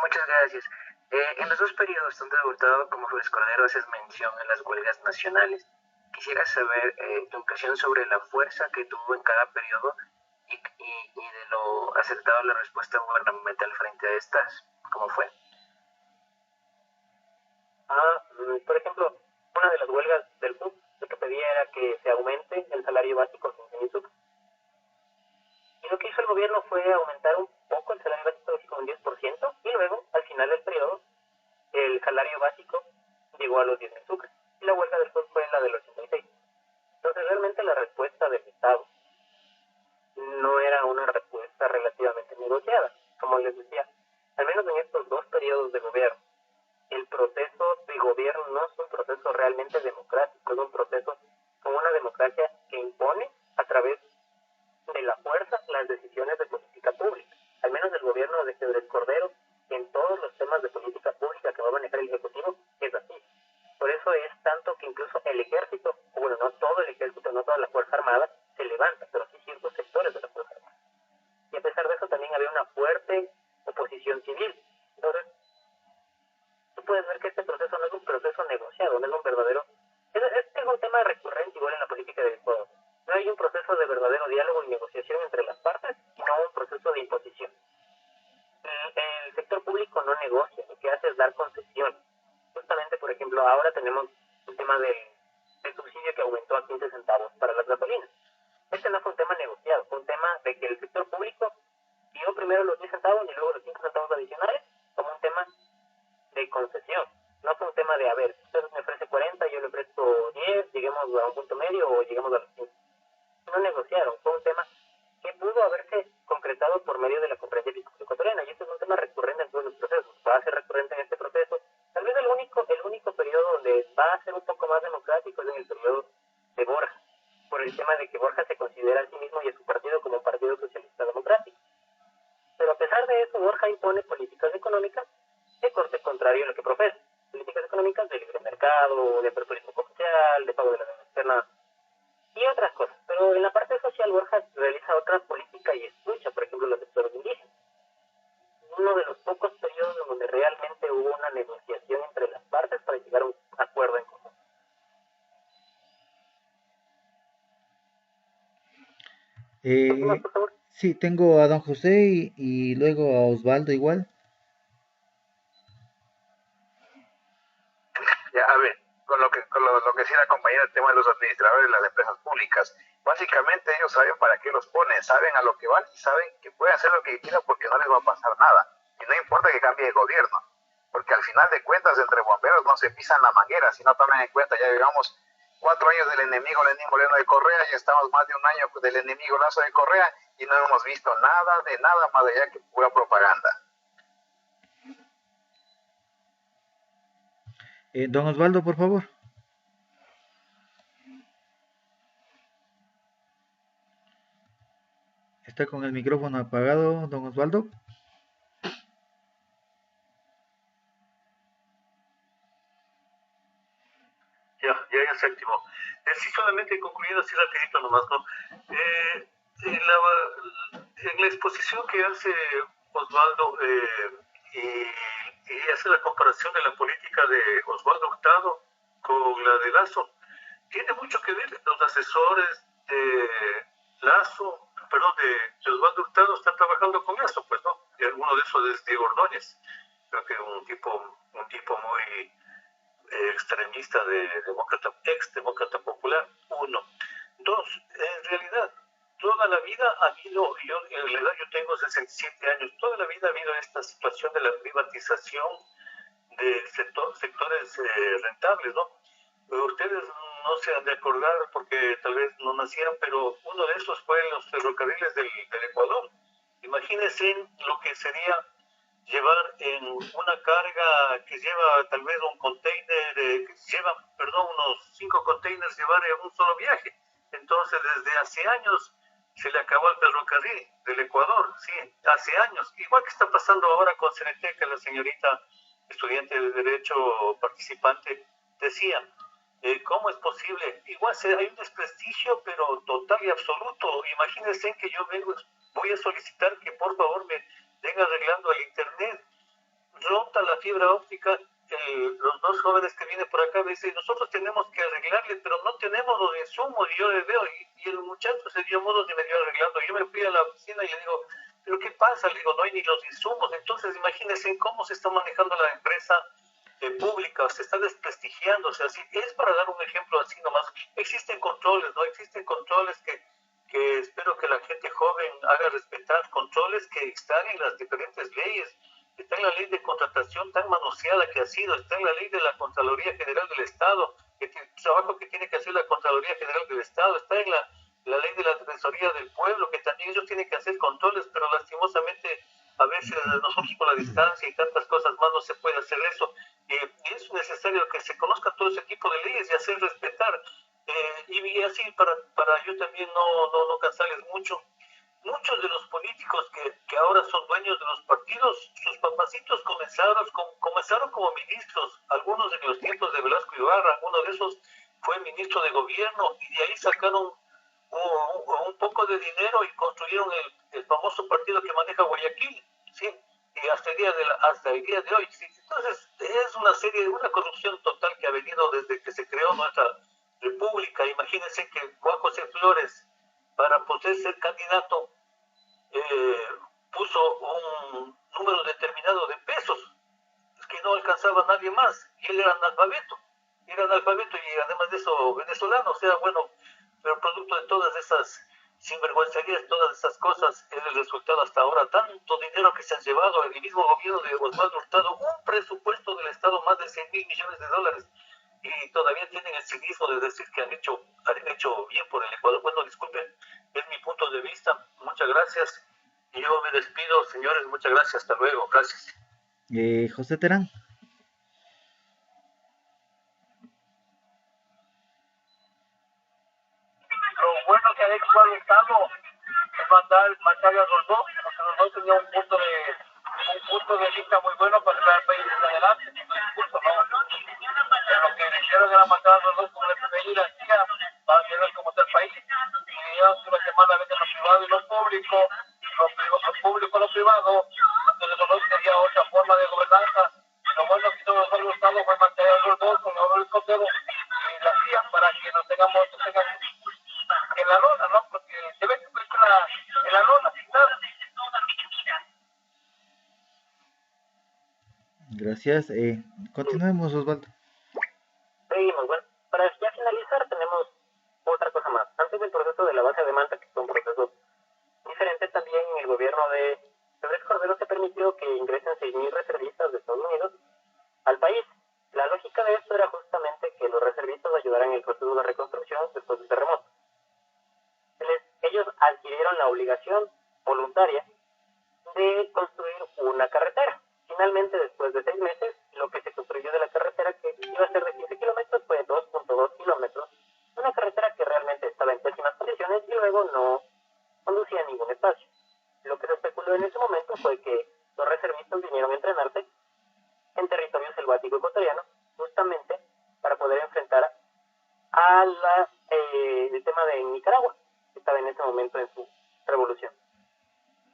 muchas gracias. En los dos periodos, tanto de Hurtado como Flores Cordero, haces mención a las huelgas nacionales. quisiera saber tu impresión sobre la fuerza que tuvo en cada periodo y de lo acertado de la respuesta gubernamental frente a estas. ¿Cómo fue? Por ejemplo, una de las huelgas del PUC lo que pedía era que se aumente el salario básico sin finitud. Y lo que hizo el gobierno fue aumentar un poco el salario básico como un 10%, y luego, al final del periodo, el salario básico llegó a los 10.000 sucres. Y la huelga del PUC fue la del 86. Entonces, realmente la respuesta del Estado no era una respuesta relativamente negociada. Como les decía, al menos en estos 2 periodos de gobierno, el proceso de gobierno no es un proceso realmente democrático, es un proceso con una democracia que impone a través de la fuerza las decisiones de política pública. Al menos el gobierno de Cedrés Cordero, en todos los temas de política pública que va a manejar el Ejecutivo, es así. Por eso es tanto que incluso el ejército, bueno, no todo el ejército, no toda la Fuerza Armada, se levanta, pero sí ciertos sectores de la Fuerza Armada. Y a pesar de eso también había una fuerte oposición civil. Entonces, tú puedes ver que este proceso no es un proceso negociado, no es un verdadero... Este es un tema recurrente igual en la política de Ecuador. No hay un proceso de verdadero diálogo y negociación entre las partes, sino un proceso de imposición. El sector público no negocia, lo que hace es dar concesiones. Justamente, por ejemplo, ahora tenemos el tema del subsidio que aumentó a 15 centavos para las gasolinas. Este no fue un tema negociado, fue un tema de que el sector público dio primero los 10 centavos y luego los 5 centavos adicionales como un tema de concesión. No fue un tema de, a ver, usted me ofrece 40, yo le presto 10, lleguemos a un punto medio o lleguemos a los 5. No negociaron, fue un tema que pudo haberse concretado por medio de la conferencia episcopal ecuatoriana, y este es un tema recurrente en todos los procesos, va a ser recurrente en este proceso. Tal vez el único periodo donde va a ser un poco más democrático es en el periodo de Borja, por el tema de que Borja se considera a sí mismo y a su partido como un partido socialista democrático. Pero a pesar de eso, Borja impone políticas económicas de corte contrario a lo que profesa. Políticas económicas de libre mercado, de aperturismo comercial, de pago de la deuda externa y otras cosas. Pero en la parte social, Borja realiza otra política y escucha, por ejemplo, los sectores indígenas. Uno de los pocos periodos donde realmente hubo una negociación entre las partes para llegar a un acuerdo en común. Por favor. Sí, tengo a don José y luego a Osvaldo igual. Ya, a ver, con lo que decía la compañera, el tema de los administradores de las empresas públicas. Básicamente ellos saben para qué los ponen, saben a lo que van y saben que pueden hacer lo que quieran porque no les va a pasar nada. Y no importa que cambie de gobierno, porque al final de cuentas entre bomberos no se pisan la manguera, si no toman en cuenta, ya llevamos 4 años del enemigo Lenín Moreno de Correa, ya estamos más de un año del enemigo Lazo de Correa y no hemos visto nada de nada más allá que pura propaganda. Don Osvaldo, por favor. ¿Está con el micrófono apagado, don Osvaldo? Ya, séptimo. Sí, solamente concluyendo así rapidito nomás, ¿no? En la exposición que hace Osvaldo y hace la comparación de la política de Osvaldo Hurtado con la de Lazo, tiene mucho que ver. Los asesores de Lazo, perdón, de Osvaldo Hurtado están trabajando con Lazo, pues, ¿no? Y alguno de esos es Diego Ordóñez, creo que un tipo muy extremista de ex demócrata popular, 1. 2, en realidad, toda la vida ha habido, en la edad yo tengo 67 años, toda la vida ha habido esta situación de la privatización de sectores rentables, ¿no? Ustedes no se han de acordar porque tal vez no nacieron, pero uno de esos fue los ferrocarriles del Ecuador. Imagínense lo que sería llevar en una carga que lleva tal vez un container, unos 5 containers, llevar en un solo viaje. Entonces, desde hace años se le acabó el ferrocarril del Ecuador, sí, hace años. Igual que está pasando ahora con CNT, que la señorita estudiante de Derecho participante decía, ¿cómo es posible? Igual hay un desprestigio, pero total y absoluto. Imagínense que yo voy a solicitar que por favor me den arreglando el internet, rota la fibra óptica, los dos jóvenes que vienen por acá, me dicen, nosotros tenemos que arreglarle, pero no tenemos los insumos, y yo le veo, y el muchacho se dio modo de medio arreglando. Yo me fui a la oficina y le digo, ¿pero qué pasa? Le digo, no hay ni los insumos. Entonces, imagínense cómo se está manejando la empresa pública, se está desprestigiando. O sea, si es para dar un ejemplo así nomás, existen controles, ¿no? Existen controles que espero que la gente joven haga respetar, controles que están en las diferentes leyes. Está en la ley de contratación tan manoseada que ha sido, está en la ley de la Contraloría General del Estado, el trabajo que tiene que hacer la Contraloría General del Estado, está en la ley de la Defensoría del Pueblo, que también ellos tienen que hacer controles, pero lastimosamente a veces nosotros por la distancia y tantas cosas más no se puede hacer eso. Y es necesario que se conozca todo ese tipo de leyes y hacer respetar. Y así para yo también no cansarles mucho. Muchos de los políticos que ahora son dueños de los partidos, sus papacitos comenzaron como ministros, algunos en los tiempos de Velasco Ibarra, uno de esos fue ministro de gobierno, y de ahí sacaron un poco de dinero y construyeron el famoso partido que maneja Guayaquil, ¿sí? Y hasta el día de hoy, ¿sí? Entonces es una corrupción total que ha venido desde que se creó nuestra república. Imagínense que Juan José Flores, para poder ser candidato, puso un número determinado de pesos que no alcanzaba nadie más, y él era analfabeto y además de eso venezolano. O sea, bueno, pero producto de todas esas sinvergüencerías, todas esas cosas, es el resultado hasta ahora. Tanto dinero que se han llevado el mismo gobierno de Osvaldo Hurtado, un presupuesto del Estado más de 100.000 millones de dólares, y todavía tienen el cinismo de decir que han hecho bien por el Ecuador. Bueno, disculpen, es mi punto de vista. Muchas gracias. Y yo me despido, señores. Muchas gracias. Hasta luego. Gracias. José Terán. Lo bueno que ha hecho el Estado es marcar a los dos, porque los dos tenían un punto de vista muy bueno para llevar el país adelante. Lo que le hicieron era matar a los dos como el FMI y la CIA para ver cómo está el país. Y ya una semana venden lo privado y lo público, lo privado. Entonces los dos tenía otra forma de gobernanza. Lo bueno que hizo el Estado fue mantener a los dos con el helicóptero y la CIA para que no tengan en la lona, ¿no? Porque se ve que en la lona, sin nada. Gracias. Continuemos, Osvaldo. Seguimos. Bueno, para ya finalizar tenemos otra cosa más. Antes del proceso de la base de Manta, que fue un proceso diferente, también en el gobierno de Febres Cordero se permitió que ingresen 6.000 reservistas de Estados Unidos al país. La lógica de esto era justamente que los reservistas ayudaran en el proceso de reconstrucción después del terremoto. Ellos adquirieron la obligación voluntaria de construir una carretera. Finalmente, después de 6 meses, lo que se construyó de la carretera, que iba a ser de 15 kilómetros, fue 2.2 kilómetros. Una carretera que realmente estaba en pésimas condiciones y luego no conducía a ningún espacio. Lo que se especuló en ese momento fue que los reservistas vinieron a entrenarse en territorio selvático ecuatoriano, justamente para poder enfrentar el tema de Nicaragua, que estaba en ese momento en su revolución.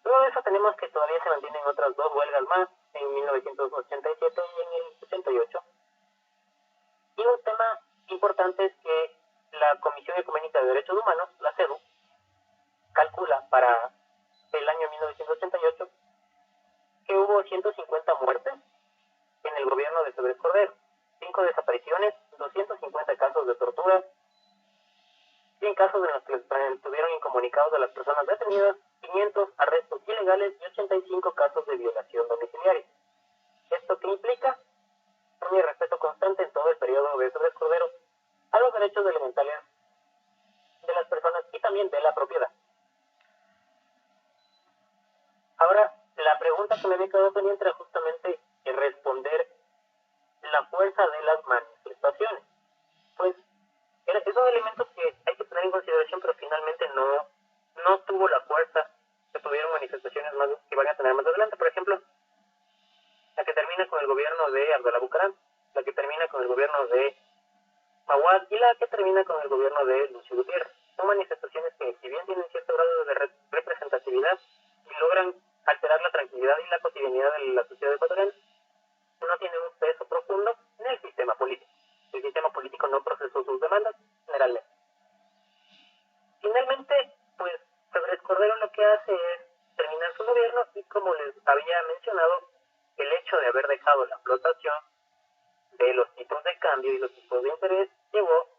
Luego de eso tenemos que todavía se mantienen otras 2 huelgas más, en 1987 y en el 88. Y un tema importante es que la Comisión Ecuménica de Derechos Humanos, la CEDU, calcula para el año 1988 que hubo 150 muertes en el gobierno de Febres Cordero, 5 desapariciones, 250 casos de tortura, 100 casos en los que estuvieron incomunicados de las personas detenidas, 500 arrestos ilegales y 85 casos de violación domiciliaria. ¿Esto qué implica? Un irrespeto constante en todo el periodo de Febres Cordero a los derechos elementales de las personas y también de la propiedad. Ahora, la pregunta que me había quedado pendiente era justamente responder la fuerza de las manifestaciones. Pues son elementos que hay que tener en consideración, pero finalmente no tuvo la fuerza que tuvieron manifestaciones más que van a tener más adelante. Por ejemplo, la que termina con el gobierno de Abdalá Bucaram, la que termina con el gobierno de Maguad y la que termina con el gobierno de Lucio Gutiérrez. Son manifestaciones que, si bien tienen cierto grado de representatividad y logran alterar la tranquilidad y la cotidianidad de la sociedad ecuatoriana, no tienen un peso profundo en el sistema gobierno, y como les había mencionado, el hecho de haber dejado la flotación de los tipos de cambio y los tipos de interés llevó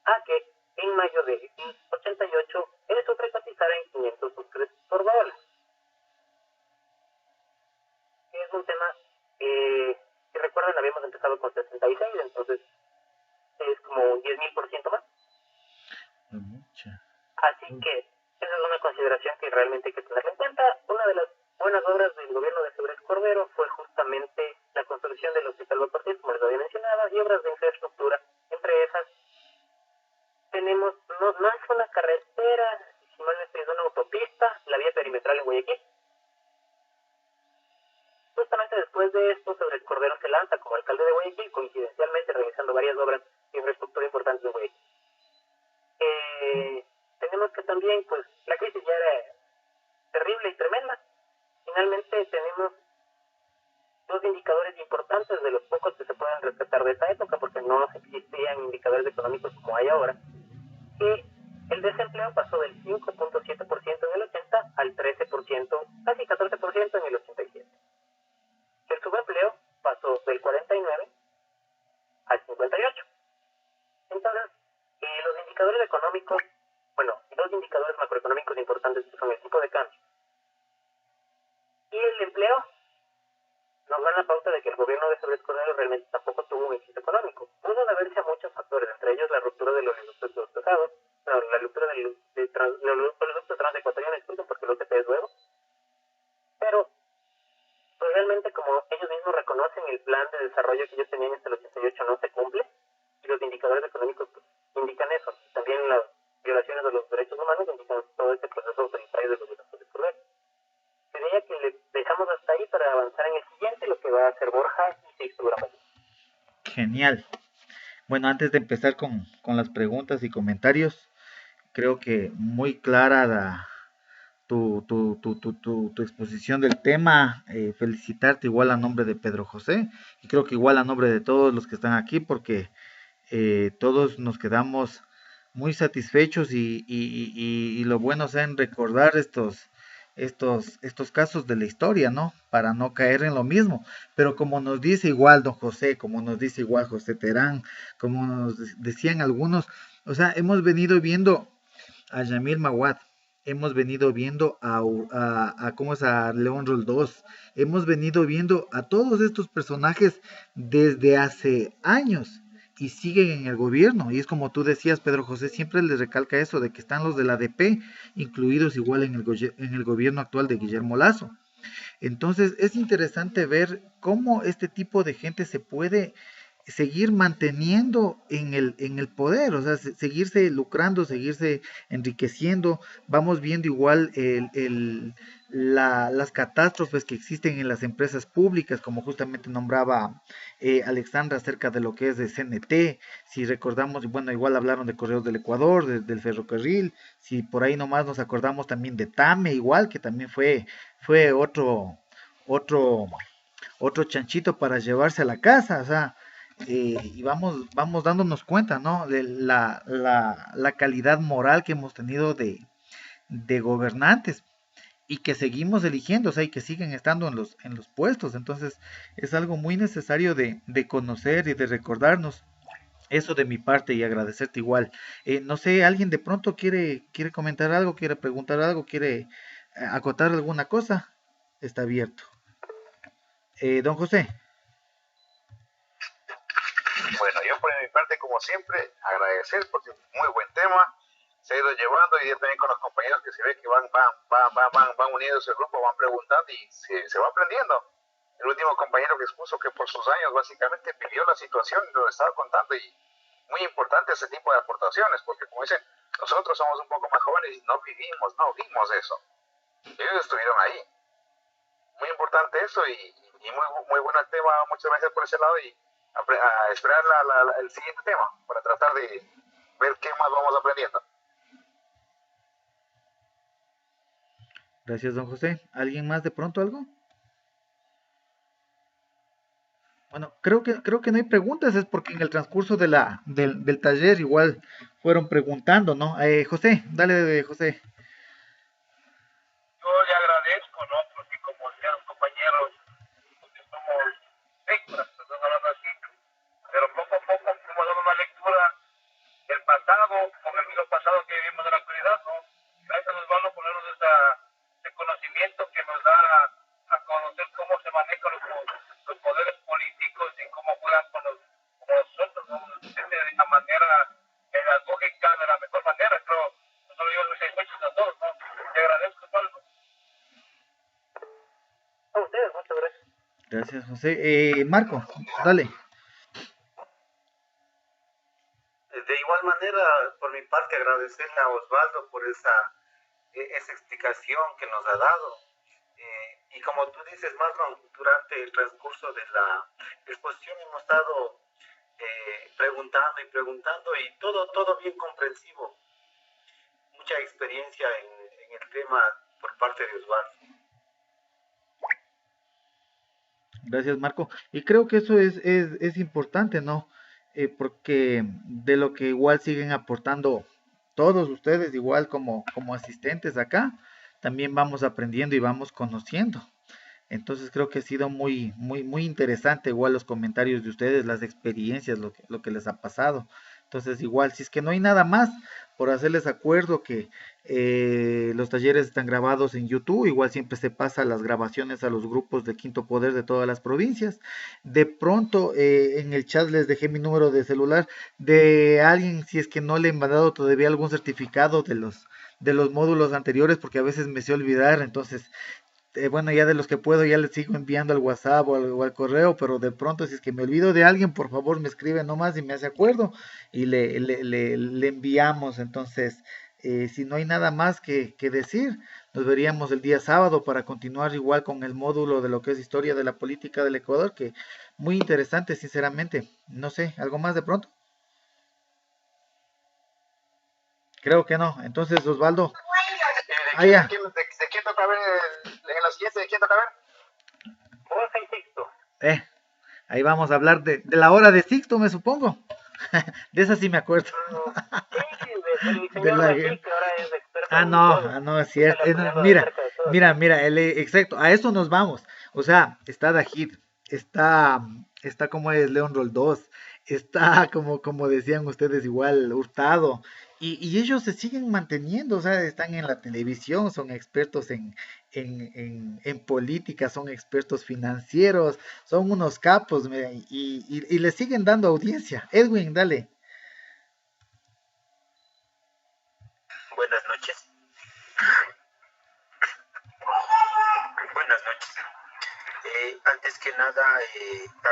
a que en mayo de 88 el sobre cotizara en 500 sucres por dólar. Es un tema si recuerdan, habíamos empezado con 66, entonces es como un 10.000% más. Así que esa es una consideración que realmente hay que tener en cuenta. Una de las buenas obras del gobierno de Febres Cordero fue justamente la construcción del Hospital Baportis, como les había mencionado, y obras de infraestructura. Entre esas tenemos, no es una carretera, si mal no estoy, es una autopista, la vía perimetral en Guayaquil. Justamente después de esto, Febres Cordero se lanza como alcalde de Guayaquil, coincidencialmente realizando varias obras de infraestructura importantes en Guayaquil. Tenemos que también, pues, la crisis ya era terrible y tremenda. Finalmente tenemos dos indicadores importantes de los pocos que se pueden rescatar de esa época, porque no existían indicadores económicos como hay ahora, que el desempleo pasó del 5.7% en el 80 al 13%, casi 14% en el 87. El subempleo pasó del 49 al 58. Entonces, los indicadores económicos, bueno, dos indicadores macroeconómicos importantes que son el tipo de cambio y el empleo, nos dan la pauta de que el gobierno de Febres Cordero realmente tampoco tuvo un éxito económico. Pudo deberse a muchos factores, entre ellos la ruptura de los oleoductos pesados, la ruptura del oleoducto transecuatoriano, porque el OTP es nuevo, pero pues realmente, como ellos mismos reconocen, el plan de desarrollo que ellos tenían hasta el 88 no se cumple, y los indicadores económicos pues, indican eso. También las violaciones de los derechos humanos indican todo este proceso autoritario de los gobiernos de Cordero. Sería que le dejamos hasta ahí para avanzar en el siguiente, lo que va a hacer Borja y Sixto Grama. Genial. Bueno, antes de empezar con las preguntas y comentarios, creo que muy clara tu exposición del tema. Felicitarte igual a nombre de Pedro José, y creo que igual a nombre de todos los que están aquí, porque todos nos quedamos muy satisfechos y lo bueno es en recordar estos casos de la historia, ¿no? Para no caer en lo mismo. Pero como nos dice igual don José, como nos dice igual José Terán, como nos decían algunos, o sea, hemos venido viendo a Yamil Mawad, hemos venido viendo a León Roldós, hemos venido viendo a todos estos personajes desde hace años y siguen en el gobierno. Y es como tú decías, Pedro José, siempre les recalca eso de que están los de la ADP incluidos igual en el gobierno actual de Guillermo Lasso. Entonces es interesante ver cómo este tipo de gente se puede seguir manteniendo en el poder, o sea, seguirse lucrando, seguirse enriqueciendo. Vamos viendo igual las catástrofes que existen en las empresas públicas, como justamente nombraba Alexandra acerca de lo que es de CNT. Si recordamos, bueno, igual hablaron de Correos del Ecuador, del ferrocarril. Si por ahí nomás nos acordamos también de TAME, igual, que también fue otro chanchito para llevarse a la casa, o sea, y vamos dándonos cuenta, ¿no? De la calidad moral que hemos tenido de gobernantes y que seguimos eligiendo, o sea, y que siguen estando en los puestos. Entonces es algo muy necesario de conocer y de recordarnos. Eso de mi parte, y agradecerte igual. No sé, ¿alguien de pronto quiere comentar algo, quiere preguntar algo, quiere acotar alguna cosa? Está abierto. Don José. Bueno, yo por mi parte, como siempre, agradecer porque es un muy buen tema, se ha ido llevando, y yo también con los compañeros que se ve que van unidos el grupo, van preguntando y se va aprendiendo. El último compañero que expuso que por sus años básicamente vivió la situación y lo estaba contando, y muy importante ese tipo de aportaciones, porque como dicen, nosotros somos un poco más jóvenes y no vimos eso. Ellos estuvieron ahí. Muy importante eso, y muy bueno el tema. Muchas gracias por ese lado, y a esperar el siguiente tema para tratar de ver qué más vamos aprendiendo. Gracias, don José. ¿Alguien más de pronto algo? Bueno, creo que no hay preguntas, es porque en el transcurso del taller igual fueron preguntando, ¿no? José, dale, José. Yo le agradezco, ¿no? conocer cómo se manejan los poderes políticos y cómo juegan con nosotros, ¿no? De una manera pedagógica, de la mejor manera, creo. Nosotros digo mis muchos a todos, ¿no? Te agradezco, Pablo. A ustedes, muchas gracias. Gracias, José. Marco, dale. De igual manera, por mi parte, agradecerle a Osvaldo por esa explicación que nos ha dado. Y como tú dices, Marlon, durante el transcurso de la exposición hemos estado preguntando y todo bien comprensivo. Mucha experiencia en el tema por parte de Osvaldo. Gracias, Marco. Y creo que eso es importante, ¿no? Porque de lo que igual siguen aportando todos ustedes, igual como asistentes acá, también vamos aprendiendo y vamos conociendo. Entonces creo que ha sido muy interesante igual los comentarios de ustedes, las experiencias, lo que les ha pasado. Entonces igual, si es que no hay nada más, por hacerles acuerdo que los talleres están grabados en YouTube, igual siempre se pasa las grabaciones a los grupos de Quinto Poder de todas las provincias. De pronto en el chat les dejé mi número de celular de alguien, si es que no le han mandado todavía algún certificado de los módulos anteriores, porque a veces me sé olvidar, entonces bueno, ya de los que puedo ya les sigo enviando al WhatsApp o al correo, pero de pronto si es que me olvido de alguien, por favor me escribe nomás y me hace acuerdo y le enviamos. Entonces, si no hay nada más que decir, nos veríamos el día sábado para continuar igual con el módulo de lo que es historia de la política del Ecuador, que muy interesante, sinceramente. No sé, ¿algo más de pronto? Creo que no. Entonces, Osvaldo. ¿De quién toca ver en los siguientes? ¿De quién toca ver? Once y Sixto. Ahí vamos a hablar de la hora de Sixto, me supongo. De esa sí me acuerdo. Sí, del señor Dají, que ahora es experto en todo. No, es cierto. Está apoyando de Mira, cerca de todo. exacto, a eso nos vamos. O sea, está Dajid, está como es León Roldós, está como decían ustedes igual, Hurtado, y ellos se siguen manteniendo, o sea, están en la televisión, son expertos en política, son expertos financieros, son unos capos, mira, y le siguen dando audiencia. Edwin, dale. Buenas noches. Buenas noches. Antes que nada,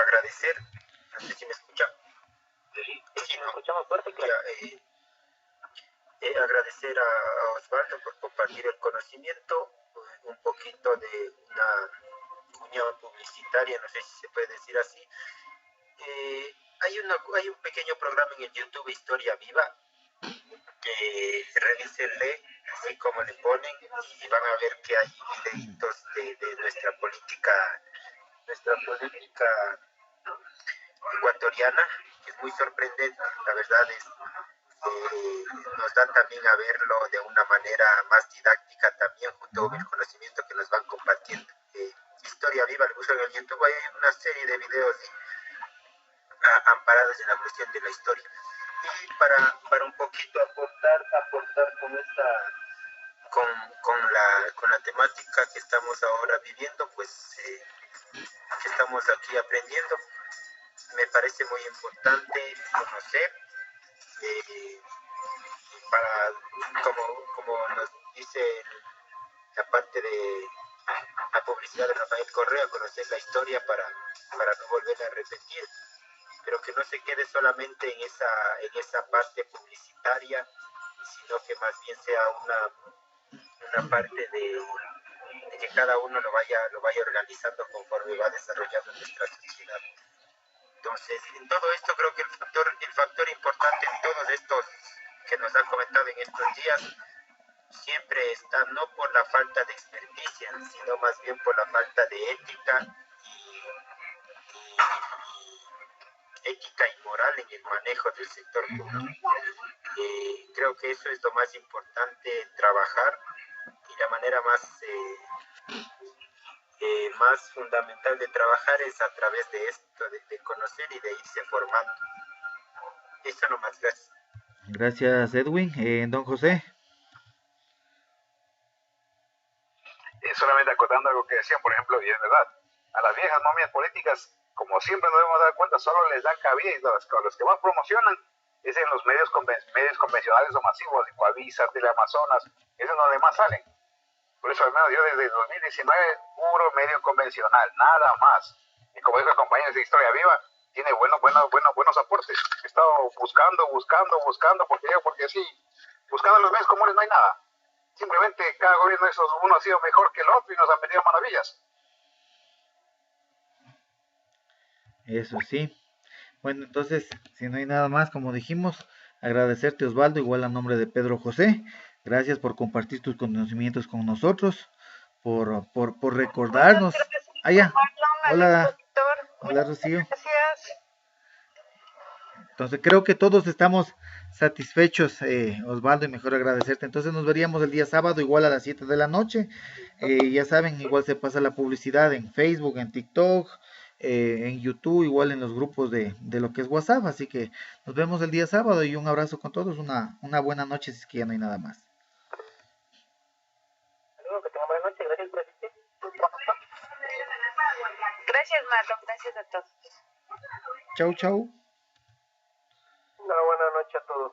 agradecer, no sé si me escucha. Sí, nos escuchamos fuerte, claro. Agradecer a Osvaldo por compartir el conocimiento, un poquito de una cuña publicitaria, no sé si se puede decir así. Hay un pequeño programa en el YouTube, Historia Viva, que revísenle así como le ponen y van a ver que hay videitos de nuestra política ecuatoriana, que es muy sorprendente. La verdad es nos dan también a verlo de una manera más didáctica también, junto con el conocimiento que nos van compartiendo. Historia Viva, le buscan en el YouTube, hay una serie de videos amparados en la cuestión de la historia. Y para un poquito aportar con la temática que estamos ahora viviendo, pues que estamos aquí aprendiendo, me parece muy importante conocer, como nos dice la parte de la publicidad de Rafael Correa, conocer la historia para no volver a repetir, pero que no se quede solamente en esa parte publicitaria, sino que más bien sea una parte de que cada uno lo vaya organizando conforme va desarrollando nuestra sociedad. Entonces, en todo esto creo que el factor importante en todos estos que nos han comentado en estos días siempre está no por la falta de experticia, sino más bien por la falta de ética y moral en el manejo del sector público. Creo que eso es lo más importante, trabajar, y la manera más fundamental de trabajar es a través de esto, de conocer y de irse formando. Eso nomás, gracias. Gracias, Edwin. Don José. solamente acotando algo que decían, por ejemplo, y es verdad, a las viejas momias políticas, como siempre nos debemos dar cuenta, solo les dan cabida y los que más promocionan es en los medios convencionales o masivos, Incoavisa, Teleamazonas, es en donde más salen. Por eso al menos yo desde 2019, puro medio convencional, nada más. Y como dijo el compañero de Historia Viva, tiene buenos aportes. He estado buscando, porque sí, buscando en los medios comunes no hay nada. Simplemente cada gobierno de esos, uno ha sido mejor que el otro y nos han metido maravillas. Eso sí. Bueno, entonces, si no hay nada más, como dijimos, agradecerte Osvaldo, igual a nombre de Pedro José. Gracias por compartir tus conocimientos con nosotros, por recordarnos. Ah, ya. Hola, hola Rocío. Gracias. Entonces creo que todos estamos satisfechos, Osvaldo, y mejor agradecerte. Entonces nos veríamos el día sábado igual a las 7 de la noche. Ya saben, igual se pasa la publicidad en Facebook, en TikTok, en YouTube, igual en los grupos de lo que es WhatsApp. Así que nos vemos el día sábado y un abrazo con todos. Una buena noche si es que ya no hay nada más. Que tengan buena noche, gracias por asistir. Gracias, Marlon. Gracias a todos. Chau, chau. Una buena noche a todos.